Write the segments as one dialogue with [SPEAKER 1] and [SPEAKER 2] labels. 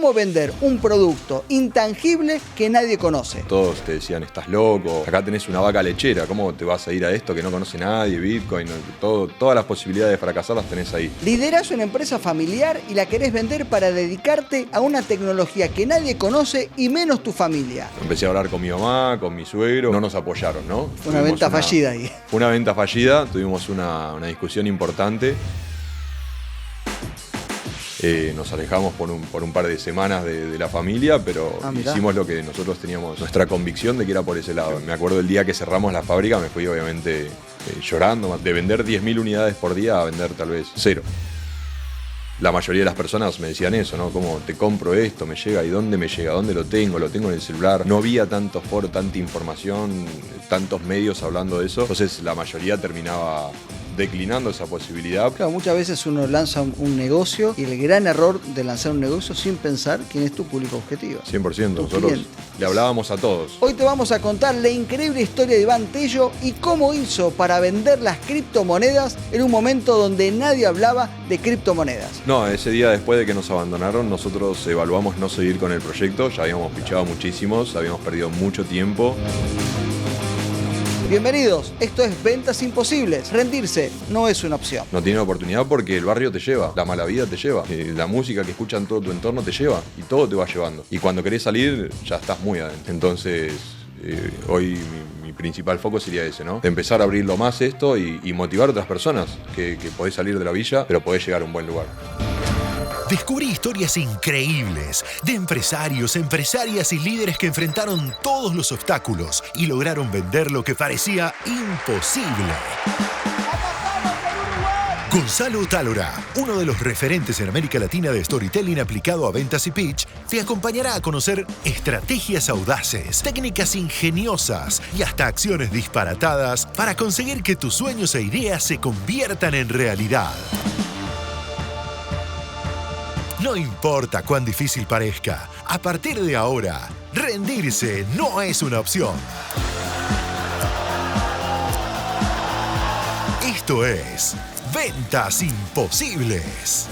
[SPEAKER 1] cómo vender un producto intangible que nadie conoce.
[SPEAKER 2] Todos te decían, estás loco, acá tenés una vaca lechera, ¿cómo te vas a ir a esto que no conoce nadie? Bitcoin, todas las posibilidades de fracasar las tenés ahí.
[SPEAKER 1] Liderás una empresa familiar y la querés vender para dedicarte a una tecnología que nadie conoce y menos tu familia.
[SPEAKER 2] Empecé a hablar con mi mamá, con mi suegro, no nos apoyaron, ¿no?
[SPEAKER 1] Una venta fallida ahí.
[SPEAKER 2] Una venta fallida, tuvimos una discusión importante. Nos alejamos por un par de semanas de la familia, pero hicimos lo que nosotros teníamos, nuestra convicción de que era por ese lado. Me acuerdo el día que cerramos la fábrica, me fui obviamente llorando, de vender 10.000 unidades por día a vender tal vez 0. La mayoría de las personas me decían eso, ¿no? ¿Cómo te compro esto? ¿Me llega? ¿Y dónde me llega? ¿Dónde lo tengo? ¿Lo tengo en el celular? No había tantos foros, tanta información, tantos medios hablando de eso. Entonces la mayoría terminaba declinando esa posibilidad.
[SPEAKER 1] Claro, muchas veces uno lanza un negocio y el gran error de lanzar un negocio sin pensar quién es tu público objetivo.
[SPEAKER 2] 100%, nosotros le hablábamos a todos.
[SPEAKER 1] Hoy te vamos a contar la increíble historia de Iván Tello y cómo hizo para vender las criptomonedas en un momento donde nadie hablaba de criptomonedas.
[SPEAKER 2] No, ese día después de que nos abandonaron, nosotros evaluamos no seguir con el proyecto, ya habíamos pichado muchísimos, habíamos perdido mucho tiempo.
[SPEAKER 1] Bienvenidos, esto es Ventas Imposibles. Rendirse no es una opción.
[SPEAKER 2] No tiene oportunidad porque el barrio te lleva, la mala vida te lleva, la música que escuchan todo tu entorno te lleva y todo te va llevando. Y cuando querés salir ya estás muy adentro. Entonces hoy mi principal foco sería ese, ¿no? De empezar a abrirlo más esto y motivar a otras personas que podés salir de la villa, pero podés llegar a un buen lugar.
[SPEAKER 3] Descubrí historias increíbles de empresarios, empresarias y líderes que enfrentaron todos los obstáculos y lograron vender lo que parecía imposible. Gonzalo Tálora, uno de los referentes en América Latina de storytelling aplicado a ventas y pitch, te acompañará a conocer estrategias audaces, técnicas ingeniosas y hasta acciones disparatadas para conseguir que tus sueños e ideas se conviertan en realidad. No importa cuán difícil parezca, a partir de ahora, rendirse no es una opción. Esto es Ventas Imposibles.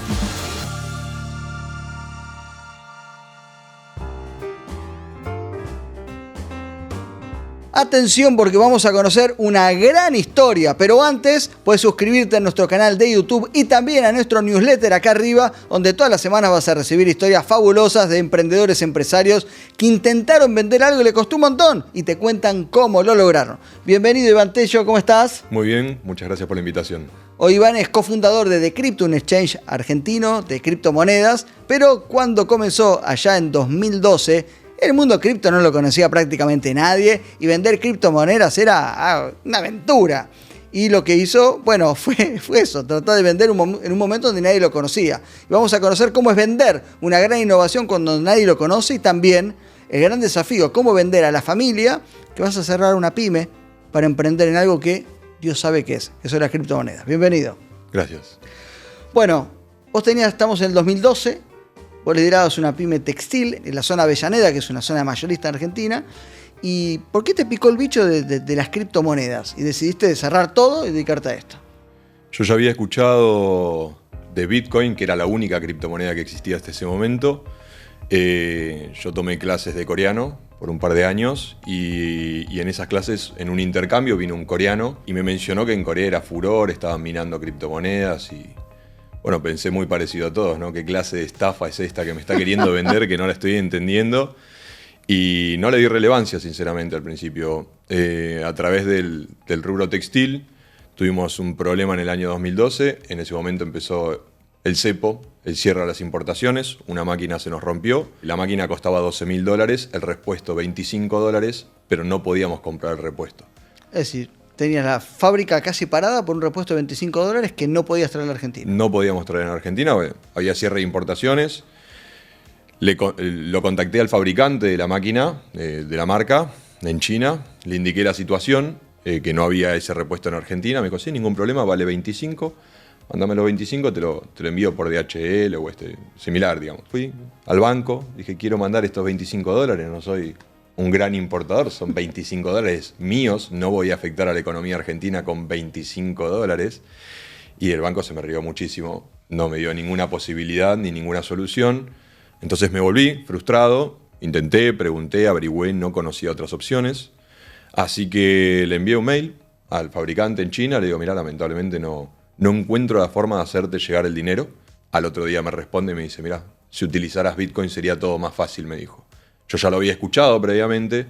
[SPEAKER 1] Atención porque vamos a conocer una gran historia, pero antes puedes suscribirte a nuestro canal de YouTube y también a nuestro newsletter acá arriba, donde todas las semanas vas a recibir historias fabulosas de emprendedores, empresarios que intentaron vender algo y le costó un montón y te cuentan cómo lo lograron. Bienvenido Iván Tello, ¿cómo estás?
[SPEAKER 2] Muy bien, muchas gracias por la invitación.
[SPEAKER 1] Hoy Iván es cofundador de Decrypto, un exchange argentino de criptomonedas, pero cuando comenzó allá en 2012, el mundo cripto no lo conocía prácticamente nadie y vender criptomonedas era una aventura. Y lo que hizo, bueno, fue eso, trató de vender en un momento donde nadie lo conocía. Y vamos a conocer cómo es vender una gran innovación cuando nadie lo conoce y también el gran desafío, cómo vender a la familia que vas a cerrar una pyme para emprender en algo que Dios sabe qué es, que son las criptomonedas. Bienvenido.
[SPEAKER 2] Gracias.
[SPEAKER 1] Bueno, estamos en el 2012. Vos liderabas una pyme textil en la zona Avellaneda, que es una zona mayorista en Argentina. ¿Y por qué te picó el bicho de las criptomonedas? Y decidiste cerrar todo y dedicarte a esto.
[SPEAKER 2] Yo ya había escuchado de Bitcoin, que era la única criptomoneda que existía hasta ese momento. Yo tomé clases de coreano por un par de años y en esas clases, en un intercambio, vino un coreano y me mencionó que en Corea era furor, estaban minando criptomonedas y... Bueno, pensé muy parecido a todos, ¿no? ¿Qué clase de estafa es esta que me está queriendo vender que no la estoy entendiendo? Y no le di relevancia, sinceramente, al principio. A través del rubro textil tuvimos un problema en el año 2012. En ese momento empezó el cepo, el cierre a las importaciones. Una máquina se nos rompió. La máquina costaba $12.000, el repuesto $25, pero no podíamos comprar el repuesto.
[SPEAKER 1] Es decir, tenías la fábrica casi parada por un repuesto de $25 que no podías traer a la Argentina.
[SPEAKER 2] No podíamos traer en Argentina, había cierre de importaciones. Lo contacté al fabricante de la máquina, de la marca, en China. Le indiqué la situación, que no había ese repuesto en Argentina. Me dijo, sí, ningún problema, vale 25. Mándame los 25, te lo envío por DHL o similar, digamos. Fui al banco, dije, quiero mandar estos $25, no soy un gran importador, son $25 míos, no voy a afectar a la economía argentina con $25. Y el banco se me rió muchísimo, no me dio ninguna posibilidad ni ninguna solución. Entonces me volví frustrado, intenté, pregunté, averigüé, no conocía otras opciones. Así que le envié un mail al fabricante en China, le digo, mira, lamentablemente no encuentro la forma de hacerte llegar el dinero. Al otro día me responde y me dice, mira, si utilizaras Bitcoin sería todo más fácil, me dijo. Yo ya lo había escuchado previamente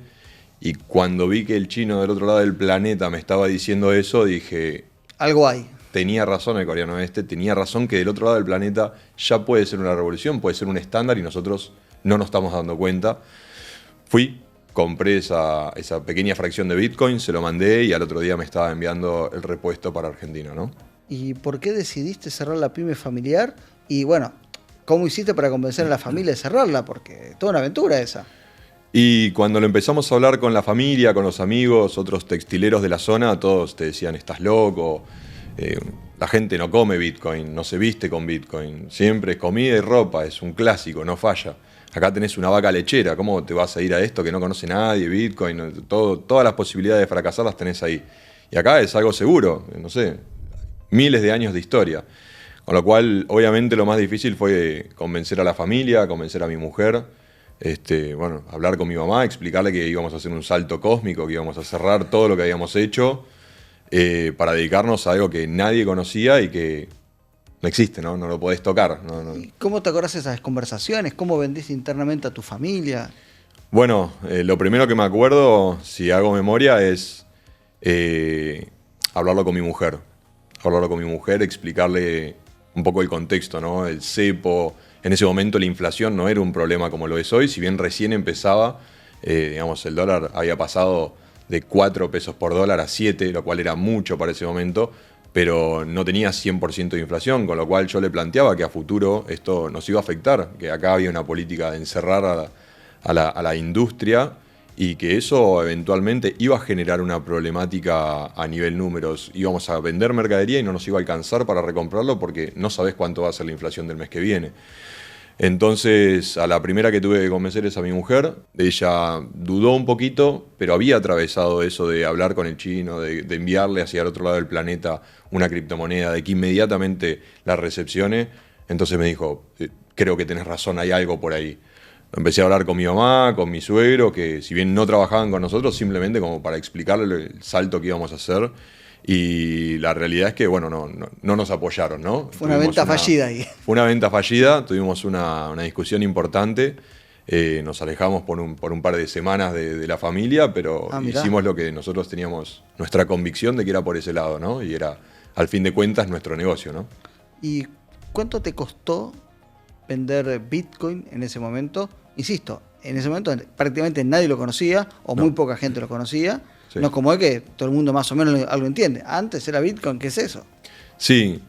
[SPEAKER 2] y cuando vi que el chino del otro lado del planeta me estaba diciendo eso, dije...
[SPEAKER 1] Algo hay.
[SPEAKER 2] Tenía razón el coreano tenía razón que del otro lado del planeta ya puede ser una revolución, puede ser un estándar y nosotros no nos estamos dando cuenta. Fui, compré esa pequeña fracción de Bitcoin, se lo mandé y al otro día me estaba enviando el repuesto para Argentina, ¿no?
[SPEAKER 1] ¿Y por qué decidiste cerrar la pyme familiar? Y bueno, ¿cómo hiciste para convencer a la familia de cerrarla? Porque toda una aventura esa.
[SPEAKER 2] Y cuando lo empezamos a hablar con la familia, con los amigos, otros textileros de la zona, todos te decían, estás loco, la gente no come Bitcoin, no se viste con Bitcoin, siempre es comida y ropa, es un clásico, no falla. Acá tenés una vaca lechera, ¿cómo te vas a ir a esto que no conoce nadie, Bitcoin? Todas las posibilidades de fracasar las tenés ahí. Y acá es algo seguro, no sé, miles de años de historia. Con lo cual, obviamente, lo más difícil fue convencer a la familia, convencer a mi mujer, hablar con mi mamá, explicarle que íbamos a hacer un salto cósmico, que íbamos a cerrar todo lo que habíamos hecho para dedicarnos a algo que nadie conocía y que no existe, ¿no? No lo podés tocar. No.
[SPEAKER 1] ¿Y cómo te acordás de esas conversaciones? ¿Cómo vendés internamente a tu familia?
[SPEAKER 2] Bueno, lo primero que me acuerdo, si hago memoria, es hablarlo con mi mujer. Explicarle un poco el contexto, ¿no? El cepo. En ese momento la inflación no era un problema como lo es hoy, si bien recién empezaba, el dólar había pasado de 4 pesos por dólar a 7, lo cual era mucho para ese momento, pero no tenía 100% de inflación, con lo cual yo le planteaba que a futuro esto nos iba a afectar, que acá había una política de encerrar a la industria y que eso eventualmente iba a generar una problemática a nivel números. Íbamos a vender mercadería y no nos iba a alcanzar para recomprarlo porque no sabés cuánto va a ser la inflación del mes que viene. Entonces, a la primera que tuve que convencer es a mi mujer. Ella dudó un poquito, pero había atravesado eso de hablar con el chino, de enviarle hacia el otro lado del planeta una criptomoneda, de que inmediatamente la recepcione. Entonces me dijo, creo que tenés razón, hay algo por ahí. Empecé a hablar con mi mamá, con mi suegro, que si bien no trabajaban con nosotros, simplemente como para explicarle el salto que íbamos a hacer. Y la realidad es que, bueno, no nos apoyaron, ¿no?
[SPEAKER 1] Fue una venta fallida ahí.
[SPEAKER 2] Fue una venta fallida, tuvimos una discusión importante, nos alejamos por un par de semanas de la familia, pero hicimos lo que nosotros teníamos, nuestra convicción de que era por ese lado, ¿no? Y era, al fin de cuentas, nuestro negocio, ¿no?
[SPEAKER 1] ¿Y cuánto te costó vender Bitcoin en ese momento? Insisto, en ese momento prácticamente nadie lo conocía, o muy poca gente lo conocía. Sí. No es como es que todo el mundo más o menos algo entiende. Antes era Bitcoin, ¿qué es eso?
[SPEAKER 2] Sí,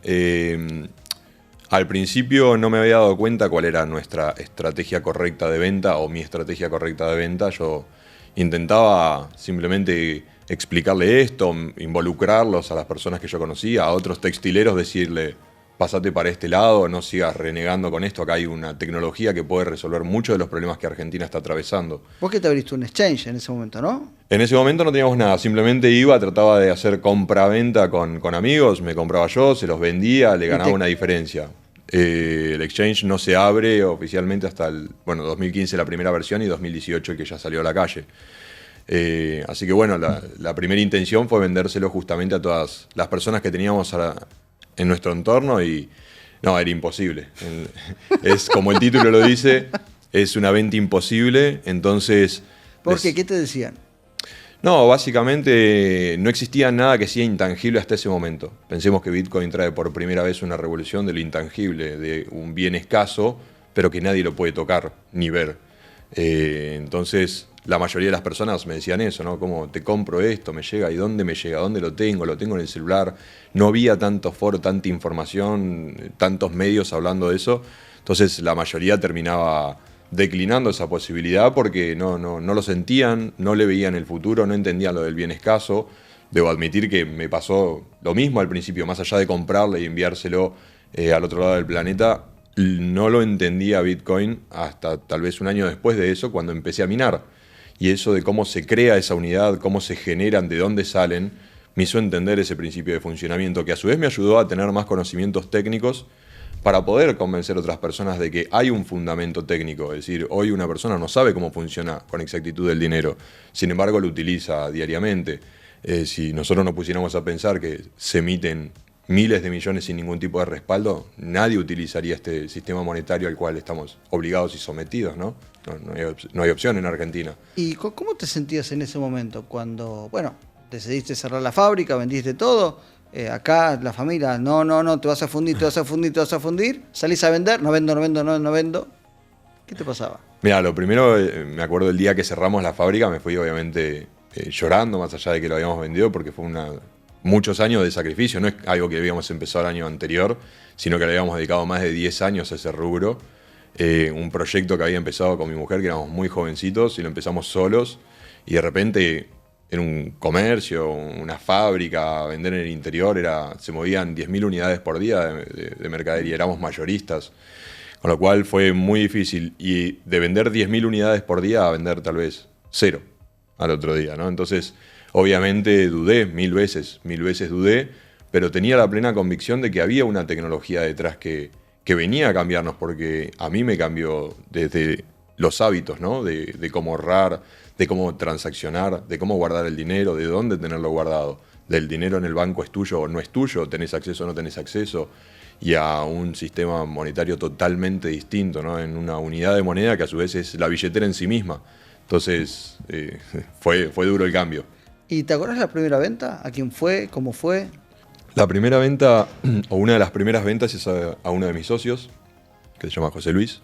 [SPEAKER 2] al principio no me había dado cuenta cuál era nuestra estrategia correcta de venta o mi estrategia correcta de venta. Yo intentaba simplemente explicarle esto, involucrarlos a las personas que yo conocía, a otros textileros, decirle, pásate para este lado, no sigas renegando con esto, acá hay una tecnología que puede resolver muchos de los problemas que Argentina está atravesando.
[SPEAKER 1] Vos que te abriste un exchange en ese momento, ¿no?
[SPEAKER 2] En ese momento no teníamos nada, simplemente iba, trataba de hacer compra-venta con amigos, me compraba yo, se los vendía, le ganaba una diferencia. El exchange no se abre oficialmente hasta 2015 la primera versión y 2018 el que ya salió a la calle. Así que bueno, la primera intención fue vendérselo justamente a todas las personas que teníamos en nuestro entorno y no, era imposible. Es como el título lo dice, es una venta imposible, entonces...
[SPEAKER 1] ¿Por qué? ¿Qué te decían?
[SPEAKER 2] No, básicamente no existía nada que sea intangible hasta ese momento. Pensemos que Bitcoin trae por primera vez una revolución de lo intangible, de un bien escaso, pero que nadie lo puede tocar ni ver. Entonces, la mayoría de las personas me decían eso, ¿no? Como te compro esto, me llega, ¿y dónde me llega? ¿Dónde lo tengo? Lo tengo en el celular. No había tanto foro, tanta información, tantos medios hablando de eso. Entonces, la mayoría terminaba declinando esa posibilidad porque no lo sentían, no le veían el futuro, no entendían lo del bien escaso. Debo admitir que me pasó lo mismo al principio, más allá de comprarle y enviárselo al otro lado del planeta, no lo entendía Bitcoin hasta tal vez un año después de eso, cuando empecé a minar. Y eso de cómo se crea esa unidad, cómo se generan, de dónde salen, me hizo entender ese principio de funcionamiento, que a su vez me ayudó a tener más conocimientos técnicos para poder convencer a otras personas de que hay un fundamento técnico. Es decir, hoy una persona no sabe cómo funciona con exactitud el dinero, sin embargo lo utiliza diariamente. Si nosotros nos pusiéramos a pensar que se emiten miles de millones sin ningún tipo de respaldo, nadie utilizaría este sistema monetario al cual estamos obligados y sometidos, ¿no? No hay opción en Argentina.
[SPEAKER 1] ¿Y cómo te sentías en ese momento cuando, bueno, decidiste cerrar la fábrica, vendiste todo? Acá la familia, no, te vas a fundir, salís a vender, no vendo. ¿Qué te pasaba?
[SPEAKER 2] Mira, lo primero, me acuerdo el día que cerramos la fábrica, me fui obviamente llorando, más allá de que lo habíamos vendido, porque fue muchos años de sacrificio. No es algo que habíamos empezado el año anterior, sino que le habíamos dedicado más de 10 años a ese rubro. Un proyecto que había empezado con mi mujer, que éramos muy jovencitos, y lo empezamos solos, y de repente en un comercio, una fábrica, vender en el interior, se movían 10.000 unidades por día de mercadería, éramos mayoristas, con lo cual fue muy difícil. Y de vender 10.000 unidades por día a vender tal vez 0 al otro día, ¿no? Entonces, obviamente dudé, mil veces dudé, pero tenía la plena convicción de que había una tecnología detrás que venía a cambiarnos, porque a mí me cambió desde los hábitos, ¿no? De cómo ahorrar, de cómo transaccionar, de cómo guardar el dinero, de dónde tenerlo guardado, del dinero en el banco es tuyo o no es tuyo, tenés acceso o no tenés acceso, y a un sistema monetario totalmente distinto, ¿no? En una unidad de moneda que a su vez es la billetera en sí misma. Entonces fue duro el cambio.
[SPEAKER 1] ¿Y te acuerdas la primera venta? ¿A quién fue? ¿Cómo fue?
[SPEAKER 2] La primera venta, o una de las primeras ventas, es a uno de mis socios, que se llama José Luis.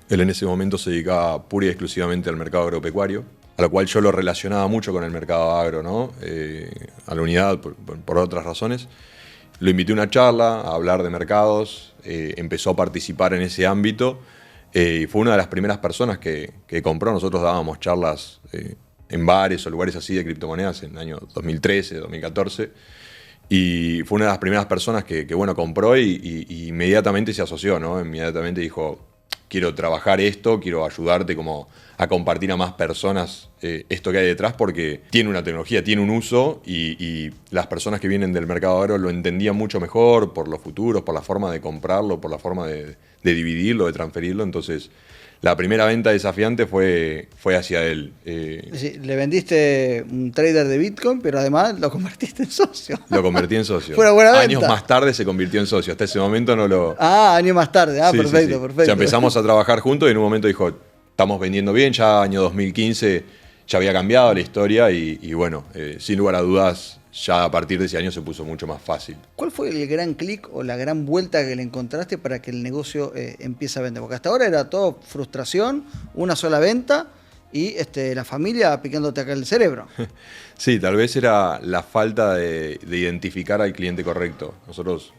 [SPEAKER 2] Él en ese momento se dedicaba pura y exclusivamente al mercado agropecuario, a lo cual yo lo relacionaba mucho con el mercado agro, ¿no? A la unidad por otras razones. Lo invité a una charla a hablar de mercados, empezó a participar en ese ámbito y fue una de las primeras personas que compró. Nosotros dábamos charlas en bares o lugares así de criptomonedas en el año 2013, 2014. Y fue una de las primeras personas que compró y inmediatamente se asoció, ¿no? Inmediatamente dijo, quiero trabajar esto, quiero ayudarte como a compartir a más personas esto que hay detrás, porque tiene una tecnología, tiene un uso y las personas que vienen del mercado agro lo entendían mucho mejor por los futuros, por la forma de comprarlo, por la forma de dividirlo, de transferirlo. Entonces, la primera venta desafiante fue hacia él.
[SPEAKER 1] Sí, le vendiste un trader de Bitcoin, pero además lo convertiste en socio.
[SPEAKER 2] Lo convertí en socio.
[SPEAKER 1] Fue una buena venta.
[SPEAKER 2] Años más tarde se convirtió en socio. Hasta ese momento no lo...
[SPEAKER 1] Años más tarde.
[SPEAKER 2] Sí,
[SPEAKER 1] Perfecto,
[SPEAKER 2] sí.
[SPEAKER 1] perfecto.
[SPEAKER 2] Ya empezamos a trabajar juntos y en un momento dijo, estamos vendiendo bien. Ya año 2015 ya había cambiado la historia y bueno, sin lugar a dudas, ya a partir de ese año se puso mucho más fácil.
[SPEAKER 1] ¿Cuál fue el gran clic o la gran vuelta que le encontraste para que el negocio empiece a vender? Porque hasta ahora era todo frustración, una sola venta y la familia picándote acá el cerebro.
[SPEAKER 2] Sí, tal vez era la falta de identificar al cliente correcto. Nosotros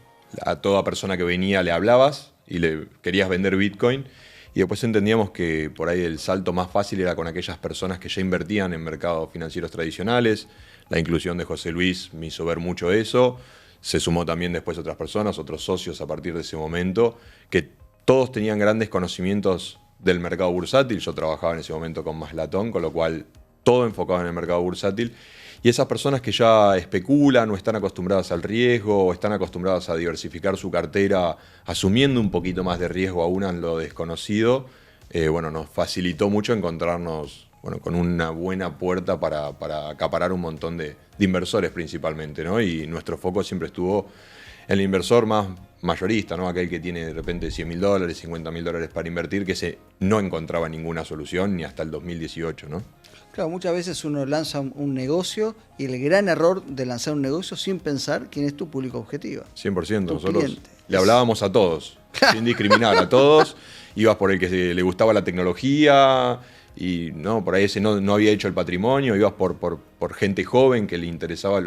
[SPEAKER 2] a toda persona que venía le hablabas y le querías vender Bitcoin y después entendíamos que por ahí el salto más fácil era con aquellas personas que ya invertían en mercados financieros tradicionales. La inclusión de José Luis me hizo ver mucho eso. Se sumó también después otras personas, otros socios a partir de ese momento, que todos tenían grandes conocimientos del mercado bursátil. Yo trabajaba en ese momento con Maslatón, con lo cual todo enfocado en el mercado bursátil. Y esas personas que ya especulan o están acostumbradas al riesgo o están acostumbradas a diversificar su cartera asumiendo un poquito más de riesgo aún en lo desconocido, nos facilitó mucho encontrarnos con una buena puerta para acaparar un montón de inversores principalmente, ¿no? Y nuestro foco siempre estuvo en el inversor más mayorista, ¿no? Aquel que tiene de repente $100.000, $50.000 para invertir, que no encontraba ninguna solución ni hasta el 2018, ¿no?
[SPEAKER 1] Claro, muchas veces uno lanza un negocio y el gran error de lanzar un negocio sin pensar quién es tu público objetivo.
[SPEAKER 2] 100%. Nosotros
[SPEAKER 1] cliente.
[SPEAKER 2] Le hablábamos a todos, sin discriminar a todos. Ibas por el que le gustaba la tecnología y no, por ahí ese no había hecho el patrimonio. Ibas por gente joven que le interesaba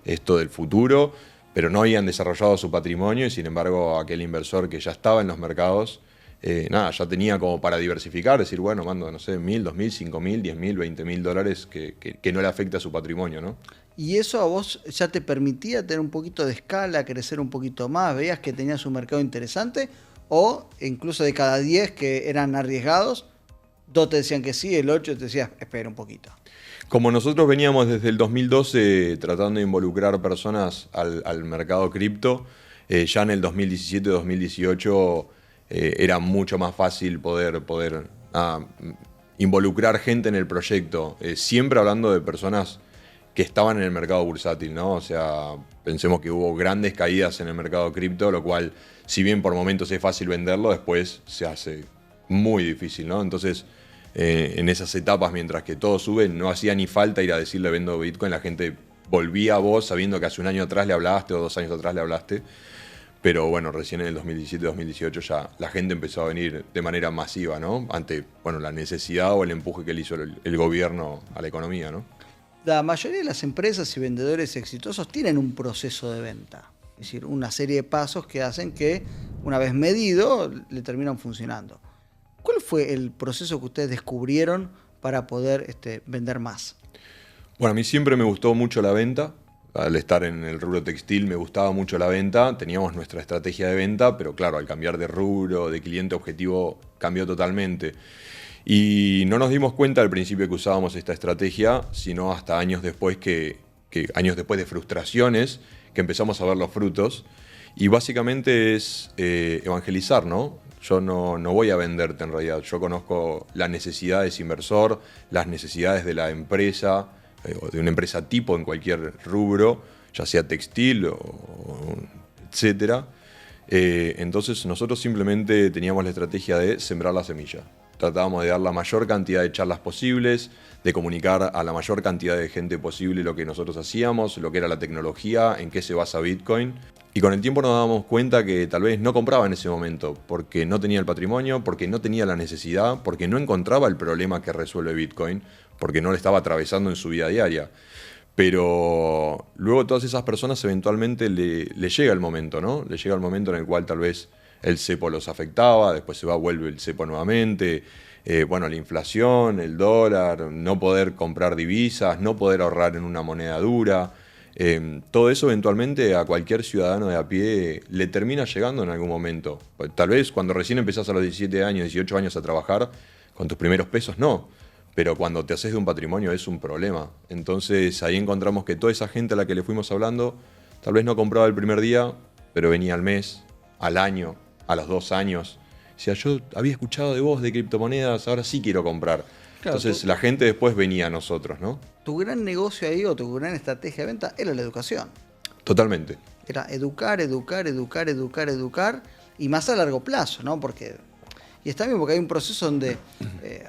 [SPEAKER 2] esto del futuro, pero no habían desarrollado su patrimonio y sin embargo aquel inversor que ya estaba en los mercados, ya tenía como para diversificar, decir, bueno, mando, no sé, $1.000, $2.000, $5.000, $10.000, $20.000 que no le afecta a su patrimonio, ¿no?
[SPEAKER 1] ¿Y eso a vos ya te permitía tener un poquito de escala, crecer un poquito más? ¿Veías que tenías un mercado interesante? ¿O incluso de cada 10 que eran arriesgados, 2 te decían que sí, el 8 te decía, espera un poquito?
[SPEAKER 2] Como nosotros veníamos desde el 2012 tratando de involucrar personas al mercado cripto, Ya en el 2017-2018 era mucho más fácil poder involucrar gente en el proyecto, siempre hablando de personas que estaban en el mercado bursátil, ¿no? O sea, pensemos que hubo grandes caídas en el mercado cripto, lo cual, si bien por momentos es fácil venderlo, después se hace muy difícil, ¿no? Entonces, en esas etapas, mientras que todo sube, no hacía ni falta ir a decirle vendo Bitcoin, la gente volvía a vos sabiendo que hace un año atrás le hablaste o 2 años atrás le hablaste. Pero bueno, recién en el 2017-2018 ya la gente empezó a venir de manera masiva, ¿no? Ante, bueno, la necesidad o el empuje que le hizo el gobierno a la economía, ¿no?
[SPEAKER 1] La mayoría de las empresas y vendedores exitosos tienen un proceso de venta. Es decir, una serie de pasos que hacen que, una vez medido, le terminan funcionando. ¿Cuál fue el proceso que ustedes descubrieron para poder vender más?
[SPEAKER 2] Bueno, a mí siempre me gustó mucho la venta. Al estar en el rubro textil me gustaba mucho la venta. Teníamos nuestra estrategia de venta, pero claro, al cambiar de rubro, de cliente objetivo, cambió totalmente. Y no nos dimos cuenta al principio que usábamos esta estrategia, sino hasta años después años después de frustraciones, que empezamos a ver los frutos. Y básicamente es evangelizar, ¿no? Yo no voy a venderte en realidad. Yo conozco las necesidades inversor, las necesidades de la empresa, o de una empresa tipo en cualquier rubro, ya sea textil o etcétera. Entonces nosotros simplemente teníamos la estrategia de sembrar la semilla. Tratábamos de dar la mayor cantidad de charlas posibles, de comunicar a la mayor cantidad de gente posible lo que nosotros hacíamos, lo que era la tecnología, en qué se basa Bitcoin. Y con el tiempo nos dábamos cuenta que tal vez no compraba en ese momento, porque no tenía el patrimonio, porque no tenía la necesidad, porque no encontraba el problema que resuelve Bitcoin, porque no le estaba atravesando en su vida diaria. Pero luego a todas esas personas eventualmente le llega el momento, ¿no? Le llega el momento en el cual tal vez el cepo los afectaba, después vuelve el cepo nuevamente, la inflación, el dólar, no poder comprar divisas, no poder ahorrar en una moneda dura. Todo eso eventualmente a cualquier ciudadano de a pie le termina llegando en algún momento. Tal vez cuando recién empezás a los 17 años, 18 años a trabajar, con tus primeros pesos no. Pero cuando te haces de un patrimonio es un problema. Entonces ahí encontramos que toda esa gente a la que le fuimos hablando, tal vez no compraba el primer día, pero venía al mes, al año, a los 2 años. Decía, yo había escuchado de vos de criptomonedas, ahora sí quiero comprar. Claro, entonces la gente después venía a nosotros, ¿no?
[SPEAKER 1] Tu gran negocio ahí o tu gran estrategia de venta era la educación.
[SPEAKER 2] Totalmente.
[SPEAKER 1] Era educar y más a largo plazo, ¿no? Y está bien porque hay un proceso donde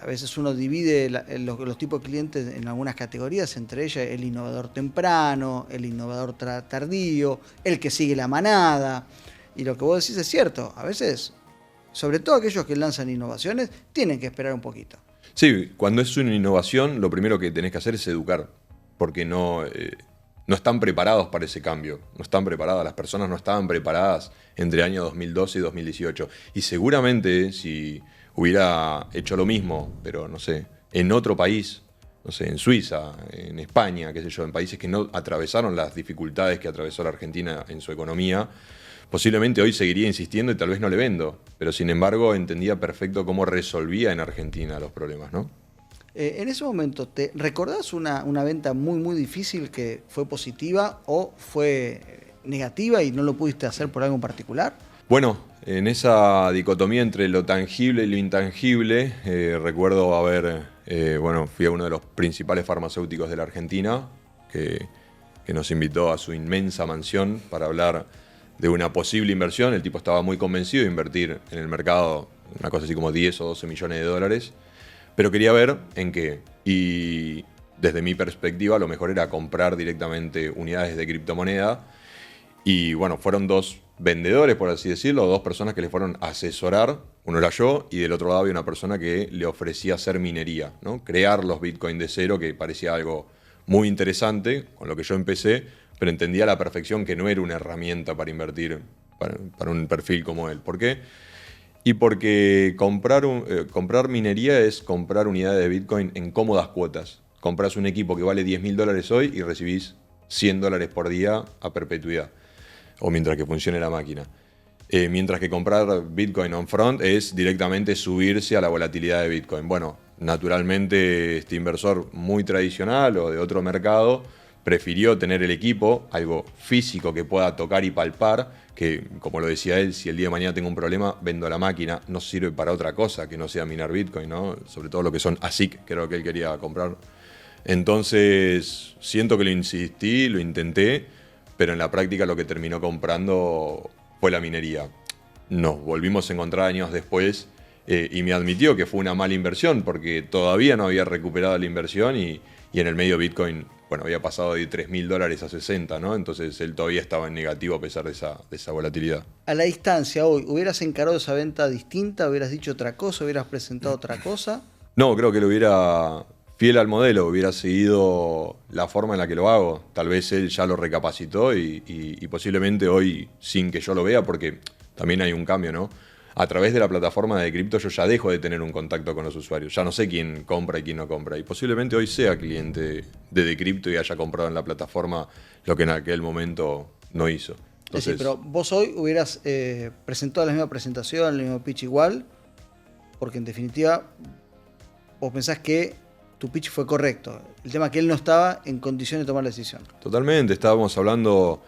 [SPEAKER 1] a veces uno divide los tipos de clientes en algunas categorías, entre ellas el innovador temprano, el innovador tardío, el que sigue la manada. Y lo que vos decís es cierto, a veces, sobre todo aquellos que lanzan innovaciones, tienen que esperar un poquito.
[SPEAKER 2] Sí, cuando es una innovación, lo primero que tenés que hacer es educar, porque no están preparados para ese cambio, no están preparadas, las personas no estaban preparadas entre el año 2012 y 2018. Y seguramente si hubiera hecho lo mismo, pero no sé, en otro país, no sé, en Suiza, en España, qué sé yo, en países que no atravesaron las dificultades que atravesó la Argentina en su economía, posiblemente hoy seguiría insistiendo y tal vez no le vendo, pero sin embargo entendía perfecto cómo resolvía en Argentina los problemas, ¿no?
[SPEAKER 1] En ese momento, ¿te recordás una venta muy, muy difícil que fue positiva o fue negativa y no lo pudiste hacer por algo en particular?
[SPEAKER 2] Bueno, en esa dicotomía entre lo tangible y lo intangible, recuerdo fui a uno de los principales farmacéuticos de la Argentina que nos invitó a su inmensa mansión para hablar de una posible inversión. El tipo estaba muy convencido de invertir en el mercado una cosa así como 10 o 12 millones de dólares, pero quería ver en qué. Y desde mi perspectiva lo mejor era comprar directamente unidades de criptomoneda. Y bueno, fueron 2 vendedores, por así decirlo, 2 personas que le fueron a asesorar. Uno era yo y del otro lado había una persona que le ofrecía hacer minería, ¿no? Crear los Bitcoin de cero, que parecía algo muy interesante, con lo que yo empecé, pero entendía a la perfección que no era una herramienta para invertir para un perfil como él. ¿Por qué? Y porque comprar minería es comprar unidades de Bitcoin en cómodas cuotas. Compras un equipo que vale $10.000 hoy y recibís $100 por día a perpetuidad, o mientras que funcione la máquina. Mientras que comprar Bitcoin on front es directamente subirse a la volatilidad de Bitcoin. Bueno, naturalmente este inversor muy tradicional o de otro mercado prefirió tener el equipo, algo físico que pueda tocar y palpar, que como lo decía él, si el día de mañana tengo un problema, vendo la máquina, no sirve para otra cosa que no sea minar Bitcoin, ¿no? Sobre todo lo que son ASIC, que era lo que él quería comprar. Entonces, siento que lo insistí, lo intenté, pero en la práctica lo que terminó comprando fue la minería. Nos volvimos a encontrar años después y me admitió que fue una mala inversión porque todavía no había recuperado la inversión y en el medio Bitcoin, bueno, había pasado de $3.000 a 60, ¿no? Entonces él todavía estaba en negativo a pesar de esa volatilidad.
[SPEAKER 1] A la distancia hoy, ¿hubieras encarado esa venta distinta? ¿Hubieras dicho otra cosa? ¿Hubieras presentado otra cosa?
[SPEAKER 2] No, creo que lo hubiera, fiel al modelo, hubiera seguido la forma en la que lo hago. Tal vez él ya lo recapacitó y posiblemente hoy, sin que yo lo vea, porque también hay un cambio, ¿no? A través de la plataforma de cripto yo ya dejo de tener un contacto con los usuarios. Ya no sé quién compra y quién no compra. Y posiblemente hoy sea cliente de Decrypto y haya comprado en la plataforma lo que en aquel momento no hizo. Entonces,
[SPEAKER 1] Es decir, pero vos hoy hubieras presentado la misma presentación, el mismo pitch igual, porque en definitiva vos pensás que tu pitch fue correcto. El tema es que él no estaba en condiciones de tomar la decisión.
[SPEAKER 2] totalmente, estábamos hablando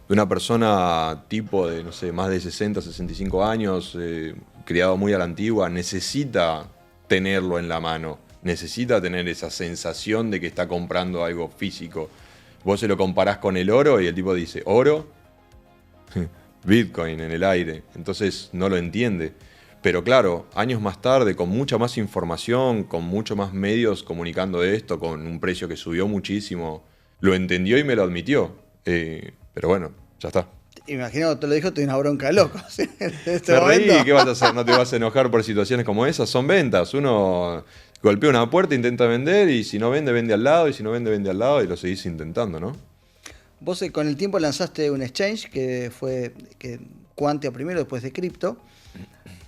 [SPEAKER 2] de una persona tipo de, no sé, más de 60, 65 años, criado muy a la antigua, necesita tenerlo en la mano, necesita tener esa sensación de que está comprando algo físico. Vos se lo comparás con el oro y el tipo dice, ¿oro? Bitcoin en el aire. Entonces no lo entiende. Pero claro, años más tarde, con mucha más información, con mucho más medios comunicando esto, con un precio que subió muchísimo, lo entendió y me lo admitió. Pero bueno, ya está.
[SPEAKER 1] Imagino que te lo dijo, te dio una bronca de loco. ¿Sí? En este
[SPEAKER 2] Me
[SPEAKER 1] momento.
[SPEAKER 2] reí, ¿qué vas a hacer? ¿No te vas a enojar por situaciones como esas? Son ventas. Uno golpea una puerta, intenta vender y si no vende, vende al lado y si no vende, vende al lado y lo seguís intentando, ¿no?
[SPEAKER 1] Vos con el tiempo lanzaste un exchange que fue Quantia primero, después de Crypto,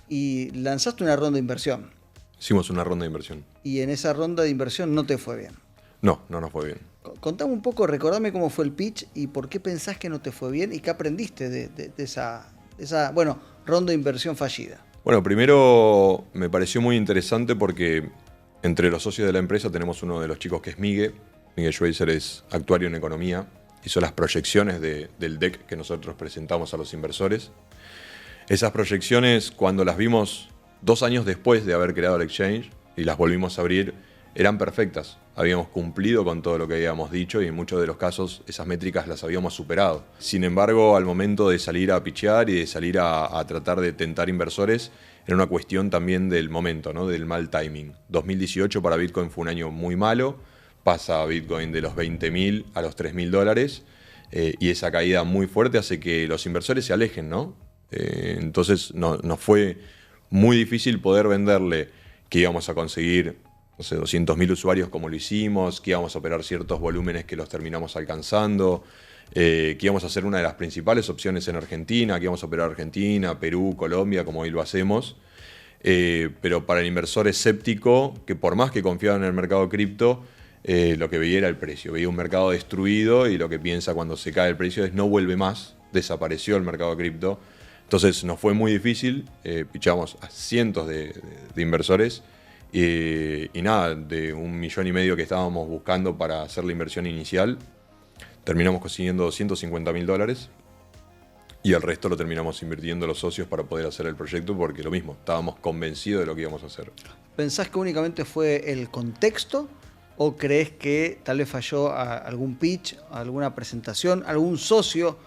[SPEAKER 1] y lanzaste una ronda de inversión.
[SPEAKER 2] Hicimos una ronda de inversión.
[SPEAKER 1] Y en esa ronda de inversión no te fue bien.
[SPEAKER 2] No nos fue bien.
[SPEAKER 1] Contame un poco, recordame cómo fue el pitch y por qué pensás que no te fue bien y qué aprendiste de esa ronda de inversión fallida.
[SPEAKER 2] Bueno, primero me pareció muy interesante porque entre los socios de la empresa tenemos uno de los chicos que es Miguel. Miguel Schweitzer es actuario en economía. Hizo las proyecciones del deck que nosotros presentamos a los inversores. Esas proyecciones, cuando las vimos 2 años después de haber creado el exchange y las volvimos a abrir, eran perfectas. Habíamos cumplido con todo lo que habíamos dicho y en muchos de los casos esas métricas las habíamos superado. Sin embargo, al momento de salir a pitchear y de salir a tratar de tentar inversores, era una cuestión también del momento, ¿no? Del mal timing. 2018 para Bitcoin fue un año muy malo. Pasa Bitcoin de los 20.000 a los $3.000 y esa caída muy fuerte hace que los inversores se alejen, ¿no? Entonces nos fue muy difícil poder venderle que íbamos a conseguir, no sé, 200.000 usuarios como lo hicimos, que íbamos a operar ciertos volúmenes que los terminamos alcanzando, que íbamos a ser una de las principales opciones en Argentina, que íbamos a operar Argentina, Perú, Colombia, como hoy lo hacemos. Pero para el inversor escéptico, que por más que confiaba en el mercado cripto, lo que veía era el precio. Veía un mercado destruido y lo que piensa cuando se cae el precio es no vuelve más, desapareció el mercado cripto. Entonces nos fue muy difícil, pichamos a cientos de inversores y nada, de 1,5 millones que estábamos buscando para hacer la inversión inicial, terminamos consiguiendo $250.000 y el resto lo terminamos invirtiendo los socios para poder hacer el proyecto porque lo mismo, estábamos convencidos de lo que íbamos a hacer.
[SPEAKER 1] ¿Pensás que únicamente fue el contexto o crees que tal vez falló algún pitch, alguna presentación, algún socio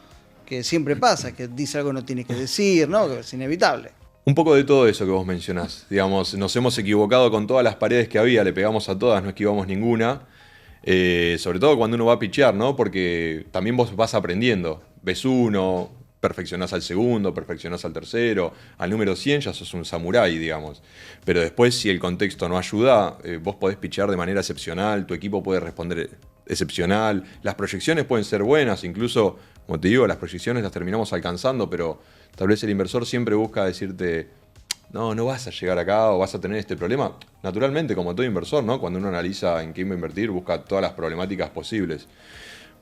[SPEAKER 1] que siempre pasa, que dice algo que no tiene que decir, ¿no? Que es inevitable?
[SPEAKER 2] Un poco de todo eso que vos mencionás. Digamos, nos hemos equivocado con todas las paredes que había, le pegamos a todas, no esquivamos ninguna. Sobre todo cuando uno va a pitchear, ¿no? Porque también vos vas aprendiendo. Ves uno, perfeccionás al segundo, perfeccionás al tercero, al número 100 ya sos un samurái, digamos. Pero después, si el contexto no ayuda, vos podés pitchear de manera excepcional, tu equipo puede responder excepcional, las proyecciones pueden ser buenas, incluso, como te digo, las proyecciones las terminamos alcanzando, pero tal vez el inversor siempre busca decirte, no vas a llegar acá o vas a tener este problema. Naturalmente, como todo inversor, ¿no? Cuando uno analiza en qué va a invertir, busca todas las problemáticas posibles.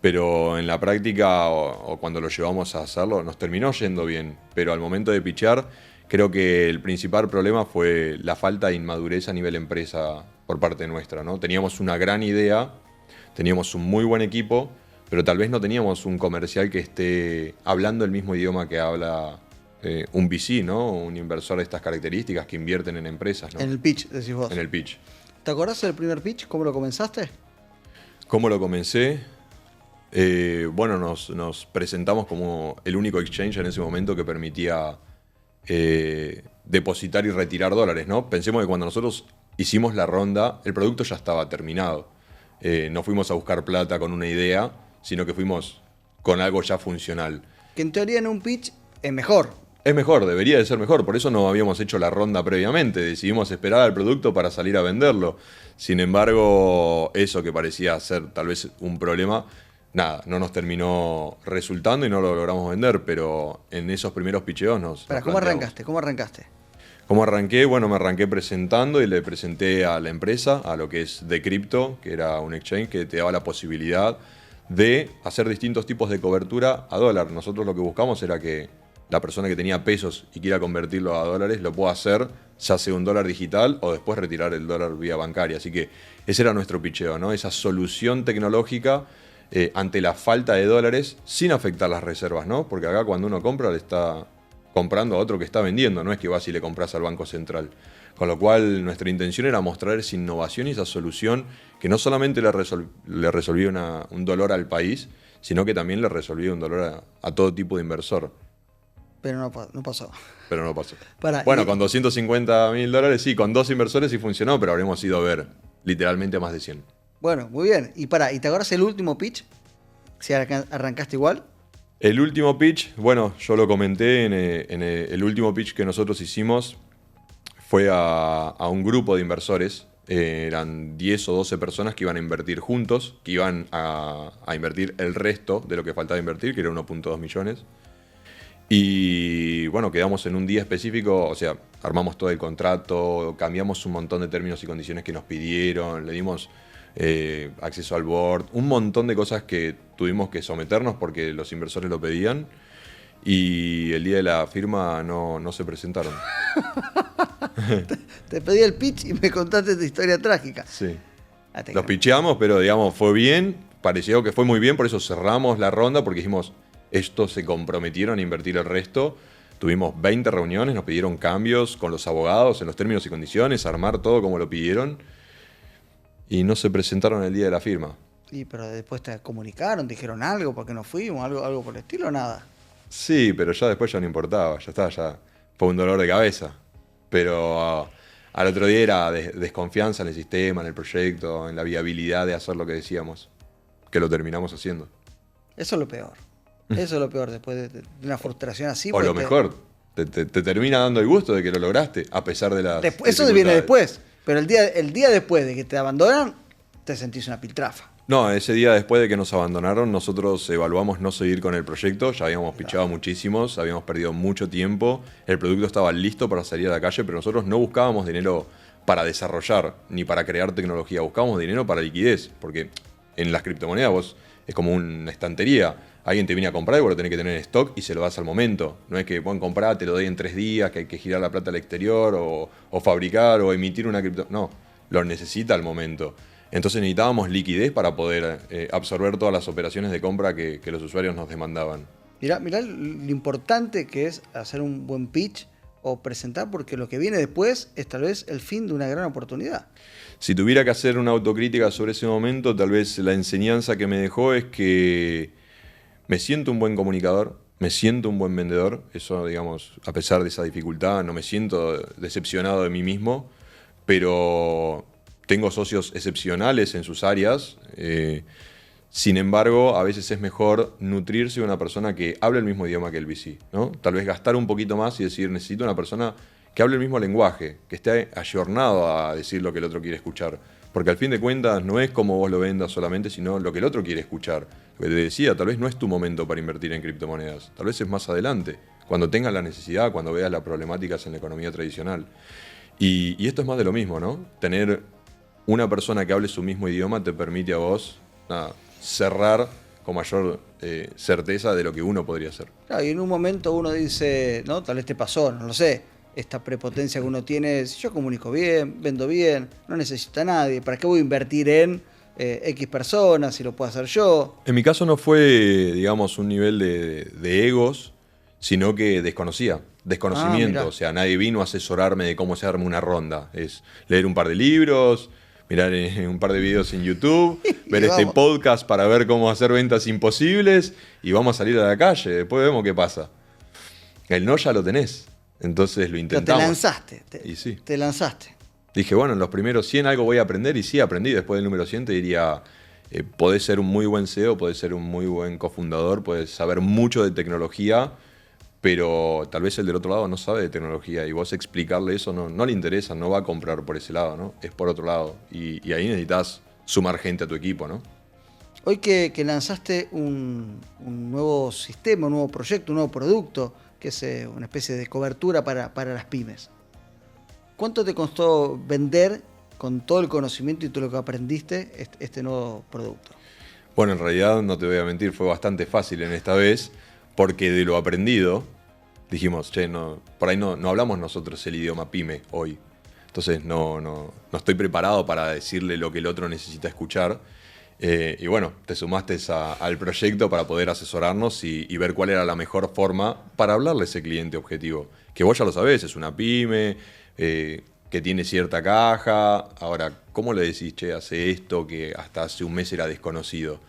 [SPEAKER 2] Pero en la práctica o cuando lo llevamos a hacerlo, nos terminó yendo bien. Pero al momento de pitchear, creo que el principal problema fue la falta de inmadurez a nivel empresa por parte nuestra, ¿no? Teníamos una gran idea, teníamos un muy buen equipo, pero tal vez no teníamos un comercial que esté hablando el mismo idioma que habla un VC, ¿no? Un inversor de estas características que invierten en empresas, ¿no?
[SPEAKER 1] En el pitch, decís vos.
[SPEAKER 2] En el pitch.
[SPEAKER 1] ¿Te acordás del primer pitch? ¿Cómo lo comenzaste?
[SPEAKER 2] ¿Cómo lo comencé? Bueno, nos presentamos como el único exchange en ese momento que permitía depositar y retirar dólares, ¿no? Pensemos que cuando nosotros hicimos la ronda, el producto ya estaba terminado. No fuimos a buscar plata con una idea, sino que fuimos con algo ya funcional.
[SPEAKER 1] Que en teoría en un pitch es mejor.
[SPEAKER 2] Es mejor, debería de ser mejor, por eso no habíamos hecho la ronda previamente, decidimos esperar al producto para salir a venderlo. Sin embargo, eso que parecía ser tal vez un problema, nada, no nos terminó resultando y no lo logramos vender, pero en esos primeros picheos nos
[SPEAKER 1] ¿Cómo
[SPEAKER 2] planteamos.
[SPEAKER 1] arrancaste? ¿Cómo arrancaste?
[SPEAKER 2] ¿Cómo arranqué? Bueno, me arranqué presentando y le presenté a la empresa, a lo que es Decrypto, que era un exchange que te daba la posibilidad de hacer distintos tipos de cobertura a dólar. Nosotros lo que buscamos era que la persona que tenía pesos y quiera convertirlo a dólares lo pueda hacer, ya sea un dólar digital o después retirar el dólar vía bancaria. Así que ese era nuestro picheo, ¿no? Esa solución tecnológica ante la falta de dólares sin afectar las reservas, ¿no? Porque acá cuando uno compra le está comprando a otro que está vendiendo, no es que vas y le compras al Banco Central. Con lo cual nuestra intención era mostrar esa innovación y esa solución que no solamente le resolvía un dolor al país, sino que también le resolvía un dolor a todo tipo de inversor.
[SPEAKER 1] Pero no pasó.
[SPEAKER 2] Pero no pasó.
[SPEAKER 1] Bueno,
[SPEAKER 2] con $250.000 sí, con 2 inversores sí funcionó, pero habremos ido a ver literalmente más de 100.
[SPEAKER 1] Bueno, muy bien. ¿Y te acordás el último pitch? Si arrancaste igual.
[SPEAKER 2] El último pitch, bueno, yo lo comenté en el último pitch que nosotros hicimos, fue a un grupo de inversores. Eran 10 o 12 personas que iban a invertir juntos, que iban a invertir el resto de lo que faltaba invertir, que era 1.2 millones. Y bueno, quedamos en un día específico, o sea, armamos todo el contrato, cambiamos un montón de términos y condiciones que nos pidieron, le dimos acceso al board, un montón de cosas que tuvimos que someternos porque los inversores lo pedían. Y el día de la firma no se presentaron.
[SPEAKER 1] Te pedí el pitch y me contaste esta historia trágica.
[SPEAKER 2] Sí. Los pitcheamos, pero digamos, fue bien, pareció que fue muy bien, por eso cerramos la ronda, porque dijimos, estos se comprometieron a invertir el resto. Tuvimos 20 reuniones, nos pidieron cambios con los abogados en los términos y condiciones, armar todo como lo pidieron. Y no se presentaron el día de la firma.
[SPEAKER 1] Pero después te comunicaron, dijeron algo, ¿por qué no fuimos? ¿Algo por el estilo o nada?
[SPEAKER 2] Sí, pero ya después ya no importaba, ya fue un dolor de cabeza. Pero al otro día era desconfianza en el sistema, en el proyecto, en la viabilidad de hacer lo que decíamos, que lo terminamos haciendo.
[SPEAKER 1] Eso es lo peor. Eso es lo peor, después de una frustración así.
[SPEAKER 2] O lo mejor, te termina dando el gusto de que lo lograste, a pesar de las
[SPEAKER 1] eso viene después, pero el día después de que te abandonan, te sentís una piltrafa.
[SPEAKER 2] No, ese día después de que nos abandonaron, nosotros evaluamos no seguir con el proyecto. Ya habíamos pichado muchísimos, habíamos perdido mucho tiempo. El producto estaba listo para salir a la calle, pero nosotros no buscábamos dinero para desarrollar ni para crear tecnología. Buscábamos dinero para liquidez, porque en las criptomonedas vos es como una estantería. Alguien te viene a comprar y vos lo tenés que tener en stock y se lo das al momento. No es que pueden comprar, te lo doy en 3 días, que hay que girar la plata al exterior o fabricar o emitir una cripto. No, lo necesita al momento. Entonces necesitábamos liquidez para poder absorber todas las operaciones de compra que los usuarios nos demandaban.
[SPEAKER 1] Mirá lo importante que es hacer un buen pitch o presentar, porque lo que viene después es tal vez el fin de una gran oportunidad.
[SPEAKER 2] Si tuviera que hacer una autocrítica sobre ese momento, tal vez la enseñanza que me dejó es que me siento un buen comunicador, me siento un buen vendedor. Eso, digamos, a pesar de esa dificultad, no me siento decepcionado de mí mismo, pero tengo socios excepcionales en sus áreas. Sin embargo, a veces es mejor nutrirse de una persona que hable el mismo idioma que el VC, ¿no? Tal vez gastar un poquito más y decir, necesito una persona que hable el mismo lenguaje, que esté ayornado a decir lo que el otro quiere escuchar. Porque al fin de cuentas no es como vos lo vendas solamente, sino lo que el otro quiere escuchar. Lo que te decía, tal vez no es tu momento para invertir en criptomonedas. Tal vez es más adelante, cuando tengas la necesidad, cuando veas las problemáticas en la economía tradicional. Y esto es más de lo mismo, ¿no? Tener una persona que hable su mismo idioma te permite a vos cerrar con mayor certeza de lo que uno podría hacer.
[SPEAKER 1] Claro, y en un momento uno dice, ¿no? Tal vez te pasó, no lo sé, esta prepotencia que uno tiene es, yo comunico bien, vendo bien, no necesito a nadie, ¿para qué voy a invertir en X personas, si lo puedo hacer yo.
[SPEAKER 2] En mi caso no fue, digamos, un nivel de egos, sino que desconocimiento.
[SPEAKER 1] Mirá.
[SPEAKER 2] O sea, nadie vino a asesorarme de cómo se arma una ronda. Es leer un par de libros, mirar un par de videos en YouTube, ver este
[SPEAKER 1] vamos.
[SPEAKER 2] podcast para ver cómo hacer ventas imposibles y vamos a salir a la calle. Después vemos qué pasa. El no ya lo tenés. Entonces lo
[SPEAKER 1] Pero
[SPEAKER 2] intentamos.
[SPEAKER 1] te lanzaste.
[SPEAKER 2] Y sí.
[SPEAKER 1] Te lanzaste.
[SPEAKER 2] Dije, bueno, en los primeros 100 algo voy a aprender y sí, aprendí. Después del número 100 te diría, podés ser un muy buen CEO, podés ser un muy buen cofundador, podés saber mucho de tecnología, pero tal vez el del otro lado no sabe de tecnología y vos explicarle eso no le interesa, no va a comprar por ese lado, ¿no? Es por otro lado. Y ahí necesitas sumar gente a tu equipo, ¿no?
[SPEAKER 1] Hoy que lanzaste un nuevo sistema, un nuevo proyecto, un nuevo producto, que es una especie de cobertura para las pymes. ¿Cuánto te costó vender con todo el conocimiento y todo lo que aprendiste este nuevo producto?
[SPEAKER 2] Bueno, en realidad, no te voy a mentir, fue bastante fácil en esta vez, porque de lo aprendido, dijimos, che, por ahí no hablamos nosotros el idioma pyme hoy. Entonces no estoy preparado para decirle lo que el otro necesita escuchar. Y bueno, te sumaste al proyecto para poder asesorarnos y ver cuál era la mejor forma para hablarle a ese cliente objetivo. Que vos ya lo sabés, es una pyme, que tiene cierta caja. Ahora, ¿cómo le decís, che, hace esto que hasta hace un mes era desconocido?